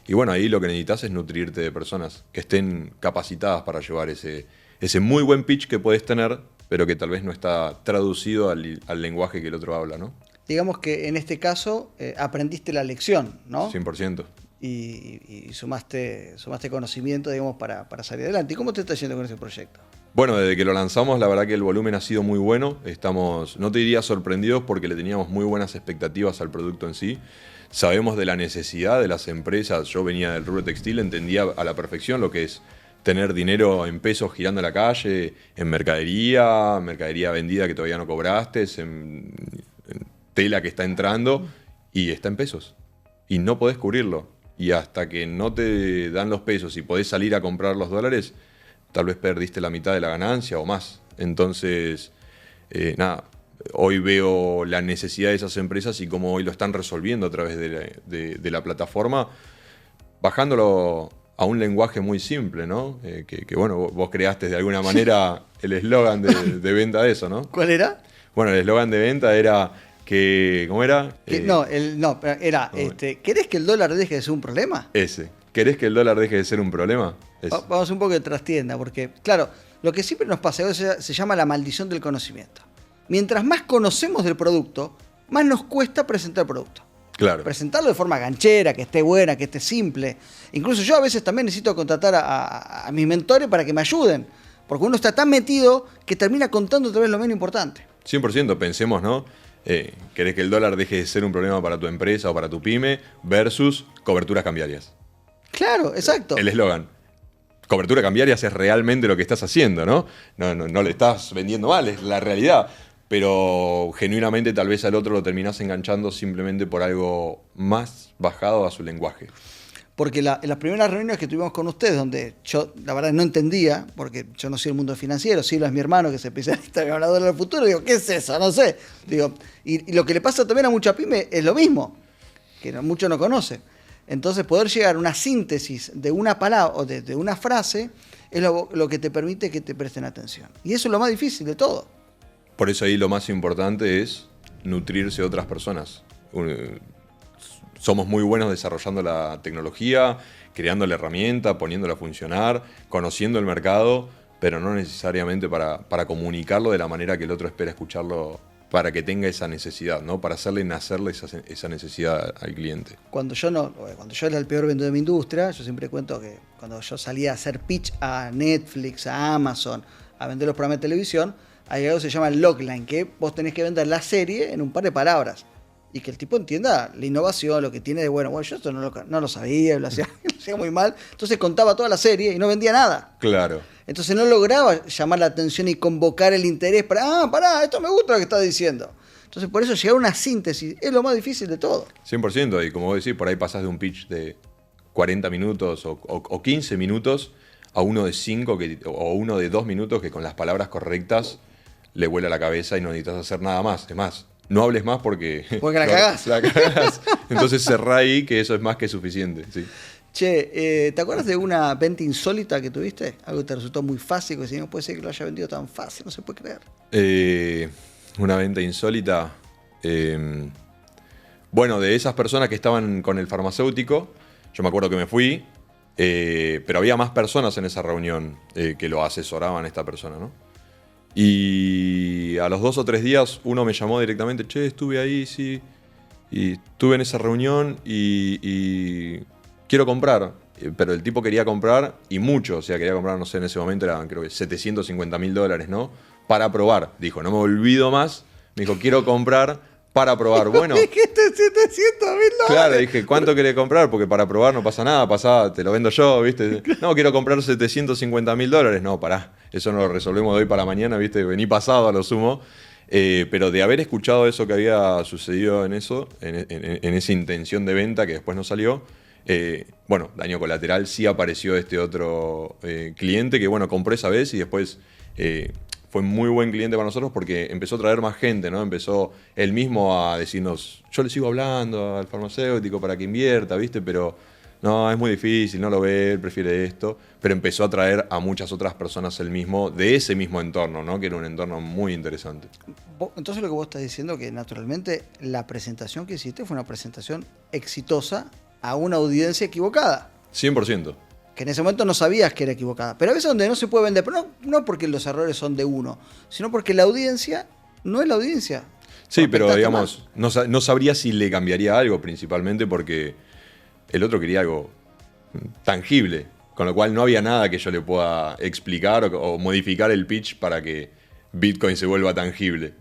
[SPEAKER 2] Y bueno, ahí lo que necesitas es nutrirte de personas que estén capacitadas para llevar ese muy buen pitch que podés tener, pero que tal vez no está traducido al lenguaje que el otro habla, ¿no?
[SPEAKER 1] Digamos que en este caso aprendiste la lección, ¿no?
[SPEAKER 2] 100%.
[SPEAKER 1] Y sumaste conocimiento, digamos, para salir adelante. ¿Y cómo te está yendo con ese proyecto?
[SPEAKER 2] Bueno, desde que lo lanzamos, la verdad que el volumen ha sido muy bueno. Estamos, no te diría sorprendidos porque le teníamos muy buenas expectativas al producto en sí. Sabemos de la necesidad de las empresas. Yo venía del rubro textil, entendía a la perfección lo que es tener dinero en pesos girando en la calle, en mercadería vendida que todavía no cobraste, en tela que está entrando y está en pesos. Y no podés cubrirlo. Y hasta que no te dan los pesos y podés salir a comprar los dólares, tal vez perdiste la mitad de la ganancia o más. Entonces, hoy veo la necesidad de esas empresas y cómo hoy lo están resolviendo a través de la plataforma, bajándolo a un lenguaje muy simple, ¿no? Que bueno, vos creaste de alguna manera el eslogan de venta de eso, ¿no?
[SPEAKER 1] ¿Cuál era?
[SPEAKER 2] Bueno, el eslogan de venta era que, ¿cómo era?
[SPEAKER 1] Era, ¿querés que el dólar deje de ser un problema?
[SPEAKER 2] Ese. ¿Querés que el dólar deje de ser un problema?
[SPEAKER 1] Vamos un poco de trastienda, porque, claro, lo que siempre nos pasa se llama la maldición del conocimiento. Mientras más conocemos del producto, más nos cuesta presentar el producto.
[SPEAKER 2] Claro.
[SPEAKER 1] Presentarlo de forma ganchera, que esté buena, que esté simple. Incluso yo a veces también necesito contratar a mis mentores para que me ayuden, porque uno está tan metido que termina contando otra vez lo menos importante.
[SPEAKER 2] 100%, pensemos, ¿no? ¿Querés que el dólar deje de ser un problema para tu empresa o para tu pyme versus coberturas cambiarias?
[SPEAKER 1] Claro, exacto.
[SPEAKER 2] El eslogan. Cobertura cambiarias es realmente lo que estás haciendo, ¿no? No le estás vendiendo mal, es la realidad. Pero genuinamente tal vez al otro lo terminás enganchando simplemente por algo más bajado a su lenguaje.
[SPEAKER 1] Porque en las primeras reuniones que tuvimos con ustedes, donde yo la verdad no entendía, porque yo no soy el mundo financiero, Silva es mi hermano que es especialista en hablador del futuro, digo, ¿qué es eso? No sé. Digo, y lo que le pasa también a mucha pyme es lo mismo, que muchos no conocen. Entonces poder llegar a una síntesis de una palabra o de una frase es lo que te permite que te presten atención. Y eso es lo más difícil de todo.
[SPEAKER 2] Por eso ahí lo más importante es nutrirse de otras personas. Somos muy buenos desarrollando la tecnología, creando la herramienta, poniéndola a funcionar, conociendo el mercado, pero no necesariamente para comunicarlo de la manera que el otro espera escucharlo, para que tenga esa necesidad, ¿no? Para hacerle nacerle esa necesidad al cliente.
[SPEAKER 1] Cuando yo era el peor vendedor de mi industria, yo siempre cuento que cuando yo salía a hacer pitch a Netflix, a Amazon, a vender los programas de televisión, hay algo que se llama el logline, que vos tenés que vender la serie en un par de palabras. Y que el tipo entienda la innovación, lo que tiene de bueno. Bueno, yo esto no lo sabía, lo hacía muy mal. Entonces contaba toda la serie y no vendía nada.
[SPEAKER 2] Claro.
[SPEAKER 1] Entonces no lograba llamar la atención y convocar el interés para, pará, esto me gusta lo que estás diciendo. Entonces por eso llegar a una síntesis es lo más difícil de todo.
[SPEAKER 2] 100%, y como vos decís, por ahí pasás de un pitch de 40 minutos o 15 minutos a uno de 5 o uno de 2 minutos que con las palabras correctas le vuela la cabeza y no necesitas hacer nada más. Es más, no hables más porque...
[SPEAKER 1] Porque la cagás.
[SPEAKER 2] La cagás. Entonces cerrá ahí, que eso es más que suficiente. Sí.
[SPEAKER 1] Che, ¿te acuerdas de una venta insólita que tuviste? Algo que te resultó muy fácil, que si no puede ser que lo haya vendido tan fácil, no se puede creer.
[SPEAKER 2] Una venta insólita. Bueno, de esas personas que estaban con el farmacéutico, yo me acuerdo que me fui, pero había más personas en esa reunión que lo asesoraban a esta persona, ¿no? Y a los 2 o 3 días uno me llamó directamente, che, estuve ahí, sí, y estuve en esa reunión y quiero comprar. Pero el tipo quería comprar y mucho, o sea, quería comprar, no sé, en ese momento eran creo que $750.000, ¿no? Para probar. Dijo, no me olvido más. Me dijo, quiero comprar para probar. Bueno.
[SPEAKER 1] Dijiste $700.000.
[SPEAKER 2] Claro, dije, ¿cuánto querés comprar? Porque para probar no pasa nada, pasá, te lo vendo yo, ¿viste? No, quiero comprar $750.000. No, pará, eso no lo resolvemos de hoy para mañana, ¿viste? Vení pasado a lo sumo. Pero de haber escuchado eso que había sucedido en eso, en esa intención de venta que después no salió, bueno, daño colateral, sí apareció este otro cliente que, bueno, compró esa vez y después fue muy buen cliente para nosotros porque empezó a traer más gente, ¿no? Empezó él mismo a decirnos, yo le sigo hablando al farmacéutico para que invierta, ¿viste? Pero no, es muy difícil, no lo ve, él prefiere esto. Pero empezó a traer a muchas otras personas él mismo de ese mismo entorno, ¿no? Que era un entorno muy interesante.
[SPEAKER 1] Entonces lo que vos estás diciendo que naturalmente la presentación que hiciste fue una presentación exitosa a una audiencia equivocada.
[SPEAKER 2] 100%.
[SPEAKER 1] Que en ese momento no sabías que era equivocada. Pero a veces donde no se puede vender, pero no porque los errores son de uno, sino porque la audiencia no es la audiencia.
[SPEAKER 2] Sí, pero digamos, no sabría si le cambiaría algo principalmente porque el otro quería algo tangible, con lo cual no había nada que yo le pueda explicar o modificar el pitch para que Bitcoin se vuelva tangible.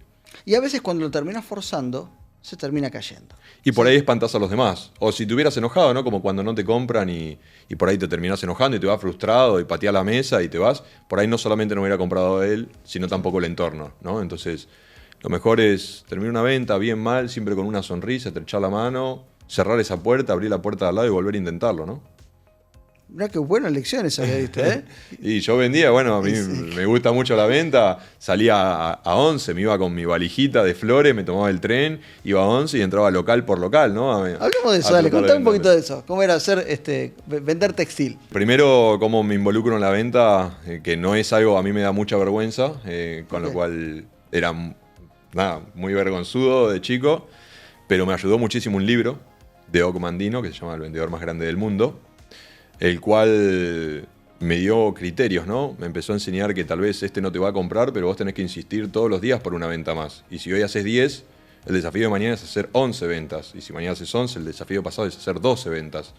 [SPEAKER 1] Y a veces cuando lo terminas forzando, se termina cayendo.
[SPEAKER 2] Y por ahí espantás a los demás. O si te hubieras enojado, ¿no? Como cuando no te compran y por ahí te terminás enojando y te vas frustrado y pateás la mesa y te vas. Por ahí no solamente no hubiera comprado a él, sino tampoco el entorno, ¿no? Entonces, lo mejor es terminar una venta bien mal, siempre con una sonrisa, estrechar la mano, cerrar esa puerta, abrir la puerta de al lado y volver a intentarlo, ¿no?
[SPEAKER 1] Mirá qué buenas lecciones había visto, ¿eh?
[SPEAKER 2] Y yo vendía, bueno, a mí me gusta mucho la venta, salía a 11, me iba con mi valijita de flores, me tomaba el tren, iba a 11 y entraba local por local, ¿no?
[SPEAKER 1] Hablemos de eso, dale, contame un poquito de eso. ¿Cómo era vender textil?
[SPEAKER 2] Primero, cómo me involucro en la venta, que no es algo, a mí me da mucha vergüenza, con lo cual era muy vergonzudo de chico, pero me ayudó muchísimo un libro de Og Mandino, que se llama El vendedor más grande del mundo, el cual me dio criterios, ¿no? Me empezó a enseñar que tal vez no te va a comprar, pero vos tenés que insistir todos los días por una venta más. Y si hoy haces 10, el desafío de mañana es hacer 11 ventas. Y si mañana haces 11, el desafío pasado es hacer 12 ventas.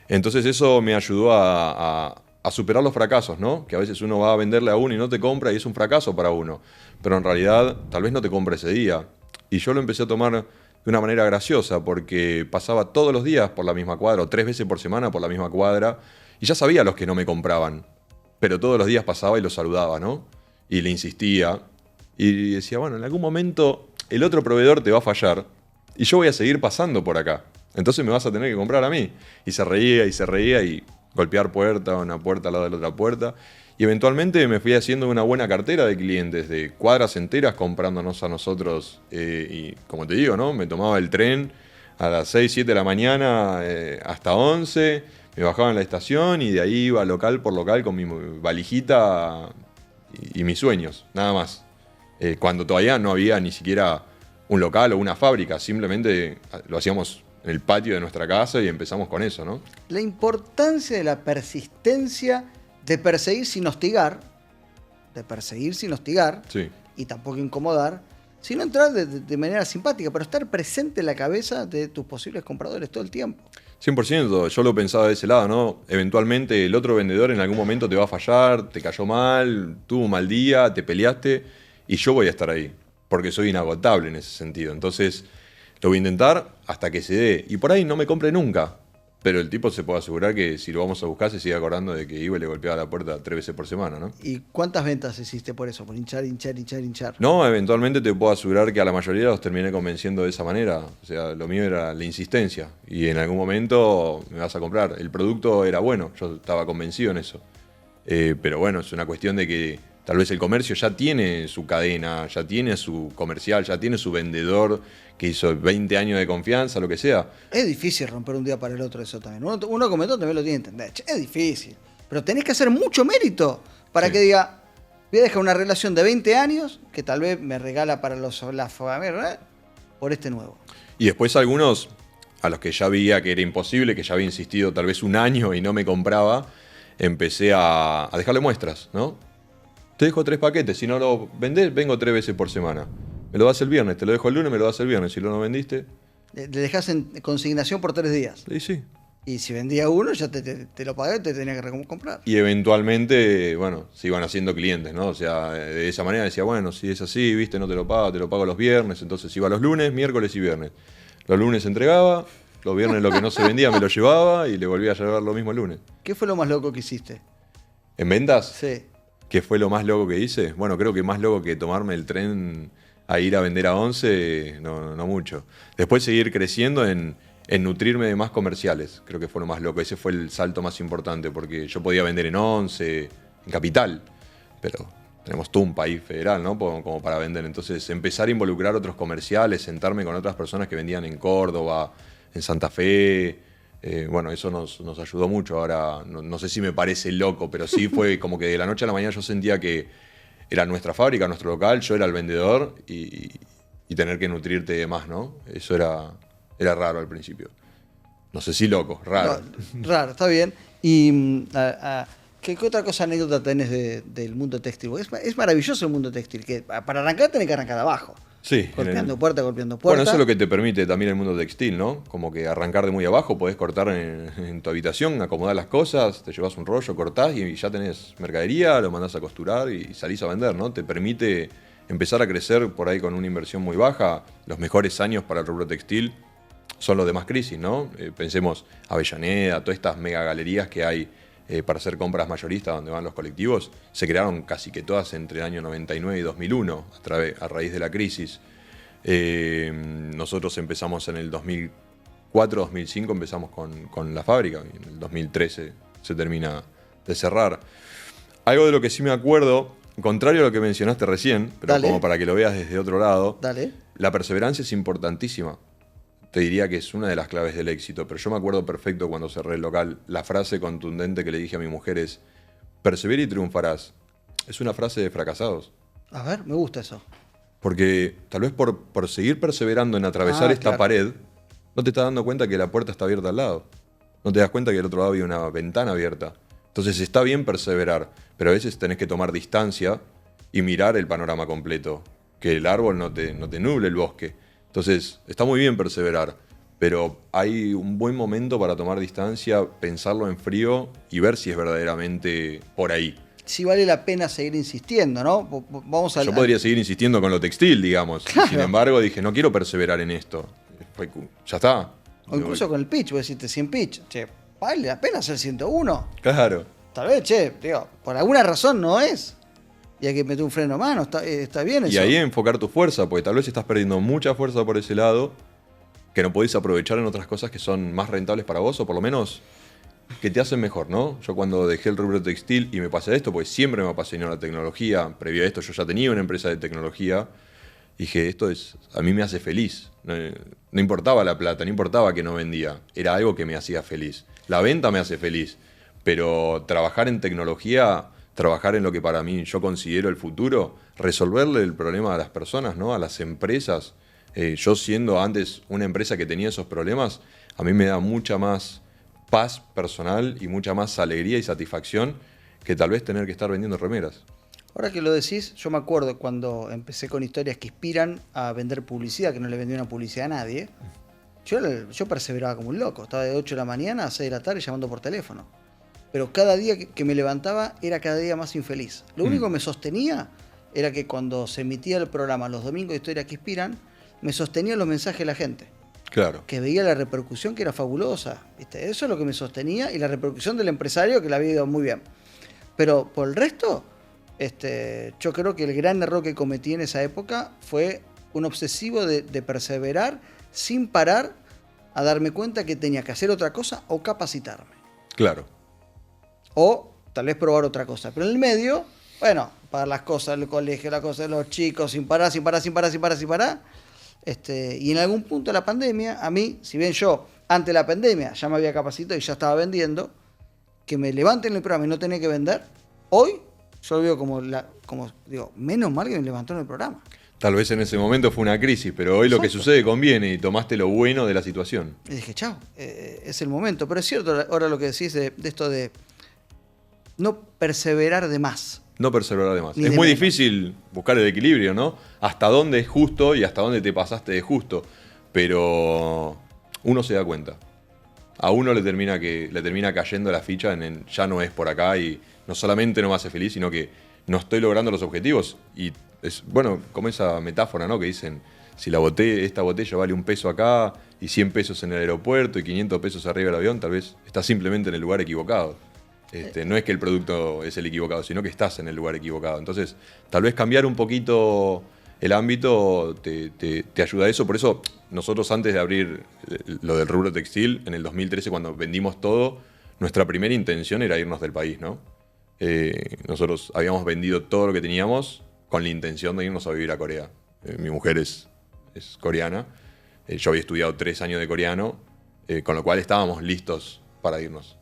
[SPEAKER 2] Entonces eso me ayudó a superar los fracasos, ¿no? Que a veces uno va a venderle a uno y no te compra y es un fracaso para uno. Pero en realidad tal vez no te compra ese día. Y yo lo empecé a tomar de una manera graciosa, porque pasaba todos los días por la misma cuadra, o 3 veces por semana por la misma cuadra, y ya sabía los que no me compraban, pero todos los días pasaba y los saludaba, ¿no? Y le insistía, y decía, bueno, en algún momento el otro proveedor te va a fallar, y yo voy a seguir pasando por acá, entonces me vas a tener que comprar a mí. Y se reía, y golpear una puerta al lado de la otra puerta, y eventualmente me fui haciendo una buena cartera de clientes, de cuadras enteras comprándonos a nosotros. Y como te digo, ¿no? Me tomaba el tren a las 6, 7 de la mañana hasta 11, me bajaba en la estación y de ahí iba local por local con mi valijita y mis sueños, nada más. Cuando todavía no había ni siquiera un local o una fábrica, simplemente lo hacíamos en el patio de nuestra casa y empezamos con eso, ¿no?
[SPEAKER 1] La importancia de la persistencia, de perseguir sin hostigar,
[SPEAKER 2] Sí.
[SPEAKER 1] Y tampoco incomodar, sino entrar de manera simpática, pero estar presente en la cabeza de tus posibles compradores todo el tiempo.
[SPEAKER 2] 100%, yo lo pensaba de ese lado, ¿no? Eventualmente el otro vendedor en algún momento te va a fallar, te cayó mal, tuvo un mal día, te peleaste, y yo voy a estar ahí, porque soy inagotable en ese sentido. Entonces, lo voy a intentar hasta que se dé. Y por ahí no me compre nunca, pero el tipo se puede asegurar que si lo vamos a buscar se sigue acordando de que iba y le golpeaba la puerta 3 veces por semana, ¿no?
[SPEAKER 1] ¿Y cuántas ventas hiciste por eso? Por hinchar.
[SPEAKER 2] No, eventualmente te puedo asegurar que a la mayoría los terminé convenciendo de esa manera. O sea, lo mío era la insistencia. Y en algún momento me vas a comprar. El producto era bueno, yo estaba convencido en eso. Pero bueno, es una cuestión de que Tal vez el comercio ya tiene su cadena, ya tiene su comercial, ya tiene su vendedor que hizo 20 años de confianza, lo que sea.
[SPEAKER 1] Es difícil romper un día para el otro eso también. Uno como todo también lo tiene que entender. Che, es difícil. Pero tenés que hacer mucho mérito para
[SPEAKER 2] Sí.
[SPEAKER 1] que diga, voy a dejar una relación de 20 años que tal vez me regala para la familia por este nuevo.
[SPEAKER 2] Y después algunos a los que ya veía que era imposible, que ya había insistido tal vez un año y no me compraba, empecé a dejarle muestras, ¿no? Te dejo 3 paquetes, si no lo vendés, vengo 3 veces por semana. Me lo das el viernes, te lo dejo el lunes, me lo das el viernes. Si no vendiste,
[SPEAKER 1] Le dejás en consignación por 3 días.
[SPEAKER 2] y sí.
[SPEAKER 1] Y si vendía uno, ya te lo pagué y te tenía que comprar.
[SPEAKER 2] Y eventualmente, bueno, se iban haciendo clientes, ¿no? O sea, de esa manera decía, bueno, si es así, viste, no te lo pago los viernes. Entonces iba los lunes, miércoles y viernes. Los lunes entregaba, los viernes lo que no se vendía me lo llevaba y le volvía a llevar lo mismo el lunes.
[SPEAKER 1] ¿Qué fue lo más loco que hiciste?
[SPEAKER 2] ¿En ventas?
[SPEAKER 1] Sí.
[SPEAKER 2] ¿Qué fue lo más loco que hice? Bueno, creo que más loco que tomarme el tren a ir a vender a 11, no mucho. Después seguir creciendo en nutrirme de más comerciales. Creo que fue lo más loco. Ese fue el salto más importante, porque yo podía vender en 11, en Capital, pero tenemos todo un país federal, ¿no? Como para vender. Entonces, empezar a involucrar otros comerciales, sentarme con otras personas que vendían en Córdoba, en Santa Fe. Bueno, eso nos ayudó mucho. Ahora, no sé si me parece loco, pero sí fue como que de la noche a la mañana yo sentía que era nuestra fábrica, nuestro local, yo era el vendedor y tener que nutrirte de más, ¿no? Eso era raro al principio. No sé si loco, raro.
[SPEAKER 1] No, raro, está bien. Y ¿qué otra cosa anécdota tenés del mundo textil? Porque es maravilloso el mundo textil, que para arrancar tenés que arrancar de abajo.
[SPEAKER 2] Sí.
[SPEAKER 1] Golpeando puerta.
[SPEAKER 2] Bueno, eso es lo que te permite también el mundo textil, ¿no? Como que arrancar de muy abajo, podés cortar en tu habitación, acomodar las cosas, te llevas un rollo, cortás y ya tenés mercadería, lo mandás a costurar y salís a vender, ¿no? Te permite empezar a crecer por ahí con una inversión muy baja. Los mejores años para el rubro textil son los de más crisis, ¿no? Pensemos Avellaneda, todas estas mega galerías que hay para hacer compras mayoristas donde van los colectivos, se crearon casi que todas entre el año 99 y 2001 a raíz de la crisis. Nosotros empezamos en el 2004, 2005 empezamos con la fábrica y en el 2013 se termina de cerrar. Algo de lo que sí me acuerdo, contrario a lo que mencionaste recién, pero
[SPEAKER 1] Dale.
[SPEAKER 2] como para que lo veas desde otro lado,
[SPEAKER 1] Dale.
[SPEAKER 2] la perseverancia es importantísima. Te diría que es una de las claves del éxito, pero yo me acuerdo perfecto cuando cerré el local, la frase contundente que le dije a mi mujer es: persevera y triunfarás. Es una frase de fracasados.
[SPEAKER 1] A ver, me gusta eso.
[SPEAKER 2] Porque tal vez por seguir perseverando en atravesar esta
[SPEAKER 1] Claro.
[SPEAKER 2] pared, no te estás dando cuenta que la puerta está abierta al lado. No te das cuenta que del otro lado había una ventana abierta. Entonces está bien perseverar, pero a veces tenés que tomar distancia y mirar el panorama completo. Que el árbol no te nuble el bosque. Entonces está muy bien perseverar, pero hay un buen momento para tomar distancia, pensarlo en frío y ver si es verdaderamente por ahí.
[SPEAKER 1] Sí vale la pena seguir insistiendo, ¿no? Vamos a
[SPEAKER 2] Yo podría seguir insistiendo con lo textil, digamos.
[SPEAKER 1] Claro.
[SPEAKER 2] Sin embargo, dije, no quiero perseverar en esto. Ya está.
[SPEAKER 1] O incluso con el pitch, vos decís 100 pitch. Che, vale la pena hacer 101.
[SPEAKER 2] Claro.
[SPEAKER 1] Tal vez, che, digo, por alguna razón no es. Y hay que meter un freno a mano, está bien eso.
[SPEAKER 2] Y ahí enfocar tu fuerza, porque tal vez estás perdiendo mucha fuerza por ese lado que no podés aprovechar en otras cosas que son más rentables para vos, o por lo menos que te hacen mejor, ¿no? Yo cuando dejé el rubro textil y me pasé a esto, porque siempre me apasionó la tecnología, previo a esto yo ya tenía una empresa de tecnología, dije, a mí me hace feliz. No importaba la plata, no importaba que no vendía, era algo que me hacía feliz. La venta me hace feliz, pero trabajar en tecnología, trabajar en lo que para mí yo considero el futuro, resolverle el problema a las personas, ¿no? A las empresas. Yo siendo antes una empresa que tenía esos problemas, a mí me da mucha más paz personal y mucha más alegría y satisfacción que tal vez tener que estar vendiendo remeras.
[SPEAKER 1] Ahora que lo decís, yo me acuerdo cuando empecé con historias que inspiran a vender publicidad, que no le vendía una publicidad a nadie. Yo perseveraba como un loco, estaba de 8 de la mañana a 6 de la tarde llamando por teléfono. Pero cada día que me levantaba era cada día más infeliz. Lo único que me sostenía era que cuando se emitía el programa los domingos de Historias que Inspiran, me sostenían los mensajes de la gente.
[SPEAKER 2] Claro.
[SPEAKER 1] Que veía la repercusión que era fabulosa. ¿Viste? Eso es lo que me sostenía y la repercusión del empresario que le había ido muy bien. Pero por el resto, yo creo que el gran error que cometí en esa época fue un obsesivo de perseverar sin parar a darme cuenta que tenía que hacer otra cosa o capacitarme.
[SPEAKER 2] Claro.
[SPEAKER 1] O tal vez probar otra cosa. Pero en el medio, bueno, pagar las cosas del colegio, las cosas de los chicos, sin parar. Y en algún punto de la pandemia, a mí, si bien yo antes de la pandemia ya me había capacitado y ya estaba vendiendo, que me levanten el programa y no tener que vender, hoy yo lo veo como digo, menos mal que me levantaron el programa.
[SPEAKER 2] Tal vez en ese momento fue una crisis, pero hoy lo que sucede conviene y tomaste lo bueno de la situación.
[SPEAKER 1] Y dije, chao, es el momento. Pero es cierto ahora lo que decís de esto de no perseverar de más.
[SPEAKER 2] No perseverar de más.
[SPEAKER 1] Ni
[SPEAKER 2] Es
[SPEAKER 1] de
[SPEAKER 2] muy
[SPEAKER 1] menos.
[SPEAKER 2] difícil buscar el equilibrio, ¿no? Hasta dónde es justo y hasta dónde te pasaste de justo. Pero uno se da cuenta. A uno le termina cayendo la ficha en ya no es por acá y no solamente no me hace feliz, sino que no estoy logrando los objetivos. Y es, bueno, como esa metáfora, ¿no? Que dicen, si esta botella vale $1 acá y 100 pesos en el aeropuerto y 500 pesos arriba del avión, tal vez estás simplemente en el lugar equivocado. No es que el producto es el equivocado, sino que estás en el lugar equivocado. Entonces, tal vez cambiar un poquito el ámbito te ayuda a eso. Por eso, nosotros antes de abrir lo del rubro textil, en el 2013, cuando vendimos todo, nuestra primera intención era irnos del país, ¿no? Nosotros habíamos vendido todo lo que teníamos con la intención de irnos a vivir a Corea. Mi mujer es coreana. Yo había estudiado 3 años de coreano, con lo cual estábamos listos para irnos.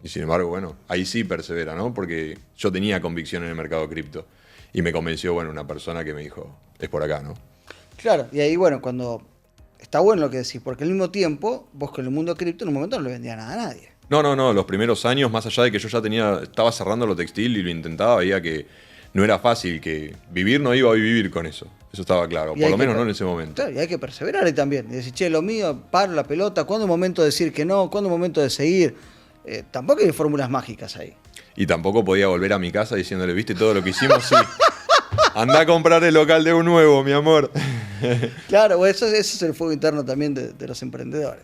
[SPEAKER 2] Y sin embargo, bueno, ahí sí persevera, ¿no? Porque yo tenía convicción en el mercado cripto. Y me convenció, bueno, una persona que me dijo, es por acá, ¿no?
[SPEAKER 1] Claro, y ahí, bueno, cuando está bueno lo que decís, porque al mismo tiempo, vos con el mundo cripto en un momento no le vendía nada a nadie.
[SPEAKER 2] No, los primeros años, más allá de que yo ya estaba cerrando lo textil y lo intentaba, veía que no era fácil, que vivir no iba a vivir con eso. Eso estaba claro, por lo menos no en ese momento.
[SPEAKER 1] Claro, y hay que perseverar ahí también. Y decir, che, lo mío, paro la pelota, ¿cuándo es momento de decir que no? ¿Cuándo es momento de seguir? Tampoco hay fórmulas mágicas ahí.
[SPEAKER 2] Y tampoco podía volver a mi casa diciéndole, ¿viste todo lo que hicimos? Sí. Anda a comprar el local de un nuevo, mi amor.
[SPEAKER 1] Claro, eso es el fuego interno también de los emprendedores.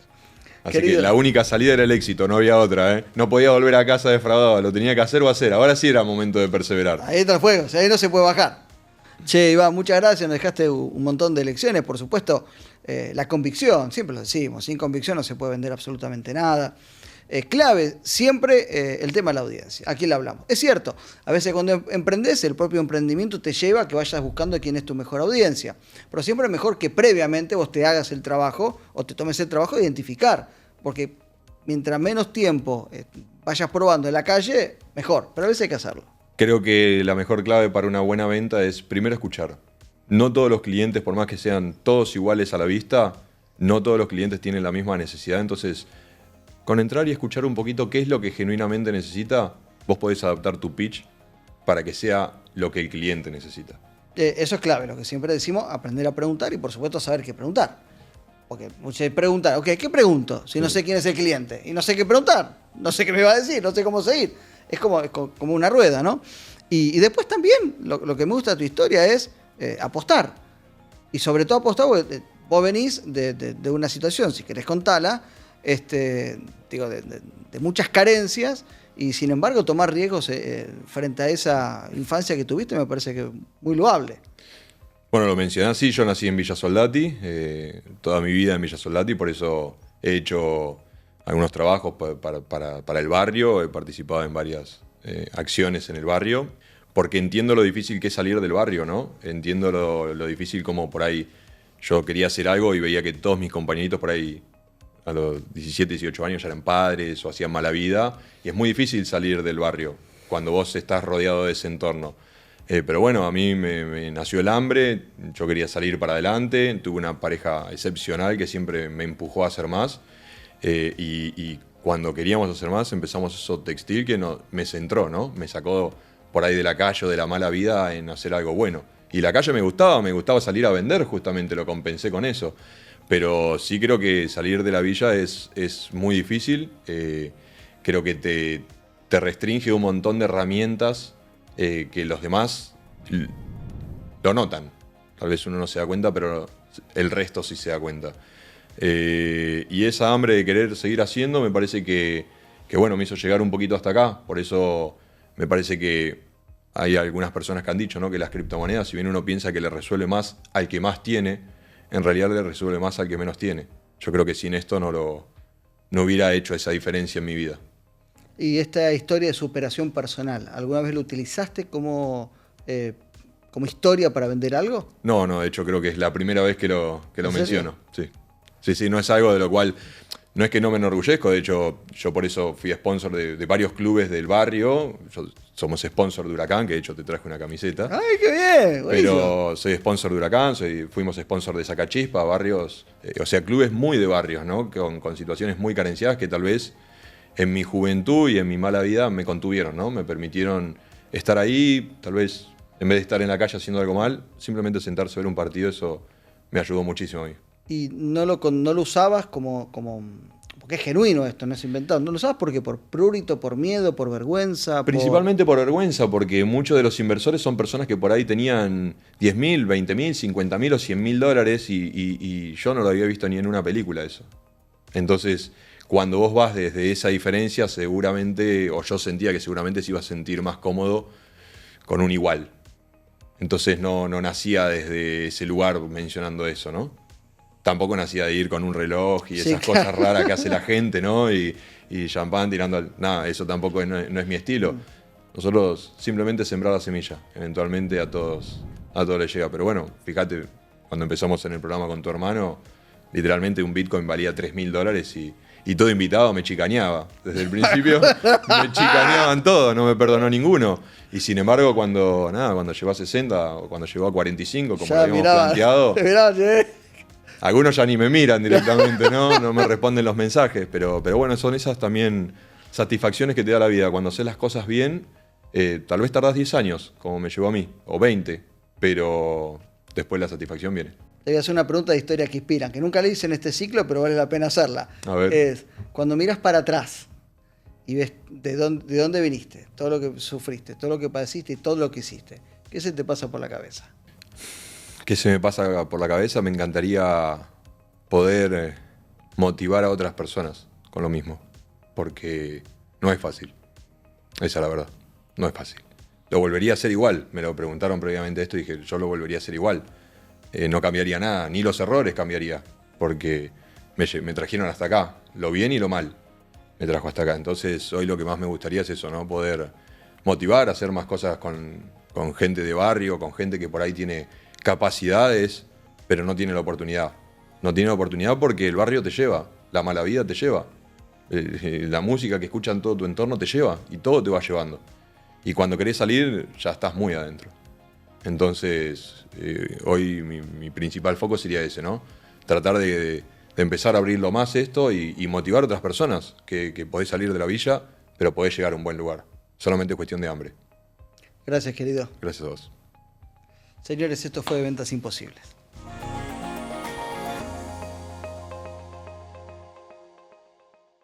[SPEAKER 2] Así que la única salida era el éxito, no había otra, ¿eh? No podía volver a casa defraudado, lo tenía que hacer o hacer. Ahora sí era momento de perseverar.
[SPEAKER 1] Ahí está el fuego, ahí no se puede bajar. Che, Iván, muchas gracias, nos dejaste un montón de lecciones, por supuesto, la convicción, siempre lo decimos, sin convicción no se puede vender absolutamente nada. Clave siempre el tema de la audiencia, aquí le hablamos. Es cierto, a veces cuando emprendes, el propio emprendimiento te lleva a que vayas buscando quién es tu mejor audiencia, pero siempre es mejor que previamente vos te hagas el trabajo o te tomes el trabajo de identificar, porque mientras menos tiempo vayas probando en la calle, mejor, pero a veces hay que hacerlo.
[SPEAKER 2] Creo que la mejor clave para una buena venta es primero escuchar. No todos los clientes, por más que sean todos iguales a la vista, no todos los clientes tienen la misma necesidad, entonces con entrar y escuchar un poquito qué es lo que genuinamente necesita, vos podés adaptar tu pitch para que sea lo que el cliente necesita.
[SPEAKER 1] Eso es clave, lo que siempre decimos, aprender a preguntar y por supuesto saber qué preguntar. Porque muchos preguntan, ok, ¿qué pregunto? Si no sé quién es el cliente y no sé qué preguntar, no sé qué me va a decir, no sé cómo seguir. Es como una rueda, ¿no? Y después también, lo que me gusta de tu historia es apostar. Y sobre todo apostar, porque vos venís de una situación, si querés contarla, de muchas carencias y sin embargo tomar riesgos frente a esa infancia que tuviste me parece que muy loable.
[SPEAKER 2] Bueno, lo mencioné así, yo nací en Villa Soldati, toda mi vida en Villa Soldati, por eso he hecho algunos trabajos para el barrio, he participado en varias acciones en el barrio, porque entiendo lo difícil que es salir del barrio, ¿no? Entiendo lo difícil como por ahí yo quería hacer algo y veía que todos mis compañeritos por ahí a los 17, 18 años ya eran padres o hacían mala vida, y es muy difícil salir del barrio cuando vos estás rodeado de ese entorno. Pero bueno, a mí me nació el hambre, yo quería salir para adelante, tuve una pareja excepcional que siempre me empujó a hacer más, y cuando queríamos hacer más empezamos eso textil que me centró, ¿no? Me sacó por ahí de la calle o de la mala vida en hacer algo bueno. Y la calle me gustaba salir a vender, justamente lo compensé con eso. Pero sí creo que salir de la villa es muy difícil. Creo que te restringe un montón de herramientas que los demás lo notan. Tal vez uno no se da cuenta, pero el resto sí se da cuenta. Y esa hambre de querer seguir haciendo me parece que bueno, me hizo llegar un poquito hasta acá. Por eso me parece que hay algunas personas que han dicho, ¿no?, que las criptomonedas, si bien uno piensa que le resuelve más al que más tiene, en realidad le resuelve más al que menos tiene. Yo creo que sin esto no hubiera hecho esa diferencia en mi vida.
[SPEAKER 1] Y esta historia de superación personal, ¿alguna vez lo utilizaste como historia para vender algo?
[SPEAKER 2] No, de hecho creo que es la primera vez que lo
[SPEAKER 1] ¿En
[SPEAKER 2] menciono. Sí, no es algo de lo cual... No es que no me enorgullezco, de hecho, yo por eso fui sponsor de varios clubes del barrio. Somos sponsor de Huracán, que de hecho te traje una camiseta.
[SPEAKER 1] ¡Ay, qué bien! Buenísimo.
[SPEAKER 2] Pero soy sponsor de Huracán, fuimos sponsor de Sacachispa, barrios, o sea, clubes muy de barrios, ¿no? Con situaciones muy carenciadas que tal vez en mi juventud y en mi mala vida me contuvieron, ¿no? Me permitieron estar ahí, tal vez en vez de estar en la calle haciendo algo mal, simplemente sentarse a ver un partido, eso me ayudó muchísimo a mí.
[SPEAKER 1] Y no lo usabas como... Porque es genuino esto, no es inventado. ¿No lo usabas porque por prurito, por miedo, por vergüenza?
[SPEAKER 2] Principalmente por vergüenza, porque muchos de los inversores son personas que por ahí tenían 10.000, 20.000, 50.000 o 100.000 dólares y yo no lo había visto ni en una película eso. Entonces, cuando vos vas desde esa diferencia, seguramente, o yo sentía que seguramente se iba a sentir más cómodo con un igual. Entonces no nacía desde ese lugar mencionando eso, ¿no? Tampoco nacía de ir con un reloj y esas cosas raras que hace la gente, ¿no? Y champán tirando nada, eso tampoco no es mi estilo. Nosotros simplemente sembrar la semilla. Eventualmente a todos les llega. Pero bueno, fíjate, cuando empezamos en el programa con tu hermano, literalmente un Bitcoin valía $3.000 y todo invitado me chicaneaba. Desde el principio me chicaneaban todos, no me perdonó ninguno. Y sin embargo, cuando llegó a 60 o cuando llegó a 45, como lo habíamos planteado... Algunos ya ni me miran directamente, ¿no? No me responden los mensajes, pero bueno, son esas también satisfacciones que te da la vida. Cuando haces las cosas bien, tal vez tardás 10 años, como me llevó a mí, o 20, pero después la satisfacción viene.
[SPEAKER 1] Te voy a hacer una pregunta de historia que inspiran, que nunca le hice en este ciclo, pero vale la pena hacerla.
[SPEAKER 2] A ver.
[SPEAKER 1] Es, cuando miras para atrás y ves de dónde viniste, todo lo que sufriste, todo lo que padeciste y todo lo que hiciste, ¿qué se te pasa por la cabeza?
[SPEAKER 2] ¿Qué se me pasa por la cabeza? Me encantaría poder motivar a otras personas con lo mismo, porque no es fácil. Esa es la verdad, no es fácil. Lo volvería a hacer igual, me lo preguntaron previamente esto y dije, yo lo volvería a hacer igual. No cambiaría nada, ni los errores cambiaría, porque me trajeron hasta acá, lo bien y lo mal me trajo hasta acá. Entonces hoy lo que más me gustaría es eso, ¿no? Poder motivar, hacer más cosas con gente de barrio, con gente que por ahí tiene capacidades, pero no tiene la oportunidad. No tiene la oportunidad porque el barrio te lleva, la mala vida te lleva, la música que escucha en todo tu entorno te lleva y todo te va llevando. Y cuando querés salir ya estás muy adentro. Entonces, hoy mi principal foco sería ese, ¿no? Tratar de empezar a abrirlo más esto y motivar a otras personas que podés salir de la villa, pero podés llegar a un buen lugar. Solamente es cuestión de hambre.
[SPEAKER 1] Gracias, querido.
[SPEAKER 2] Gracias a vos.
[SPEAKER 1] Señores, esto fue Ventas Imposibles.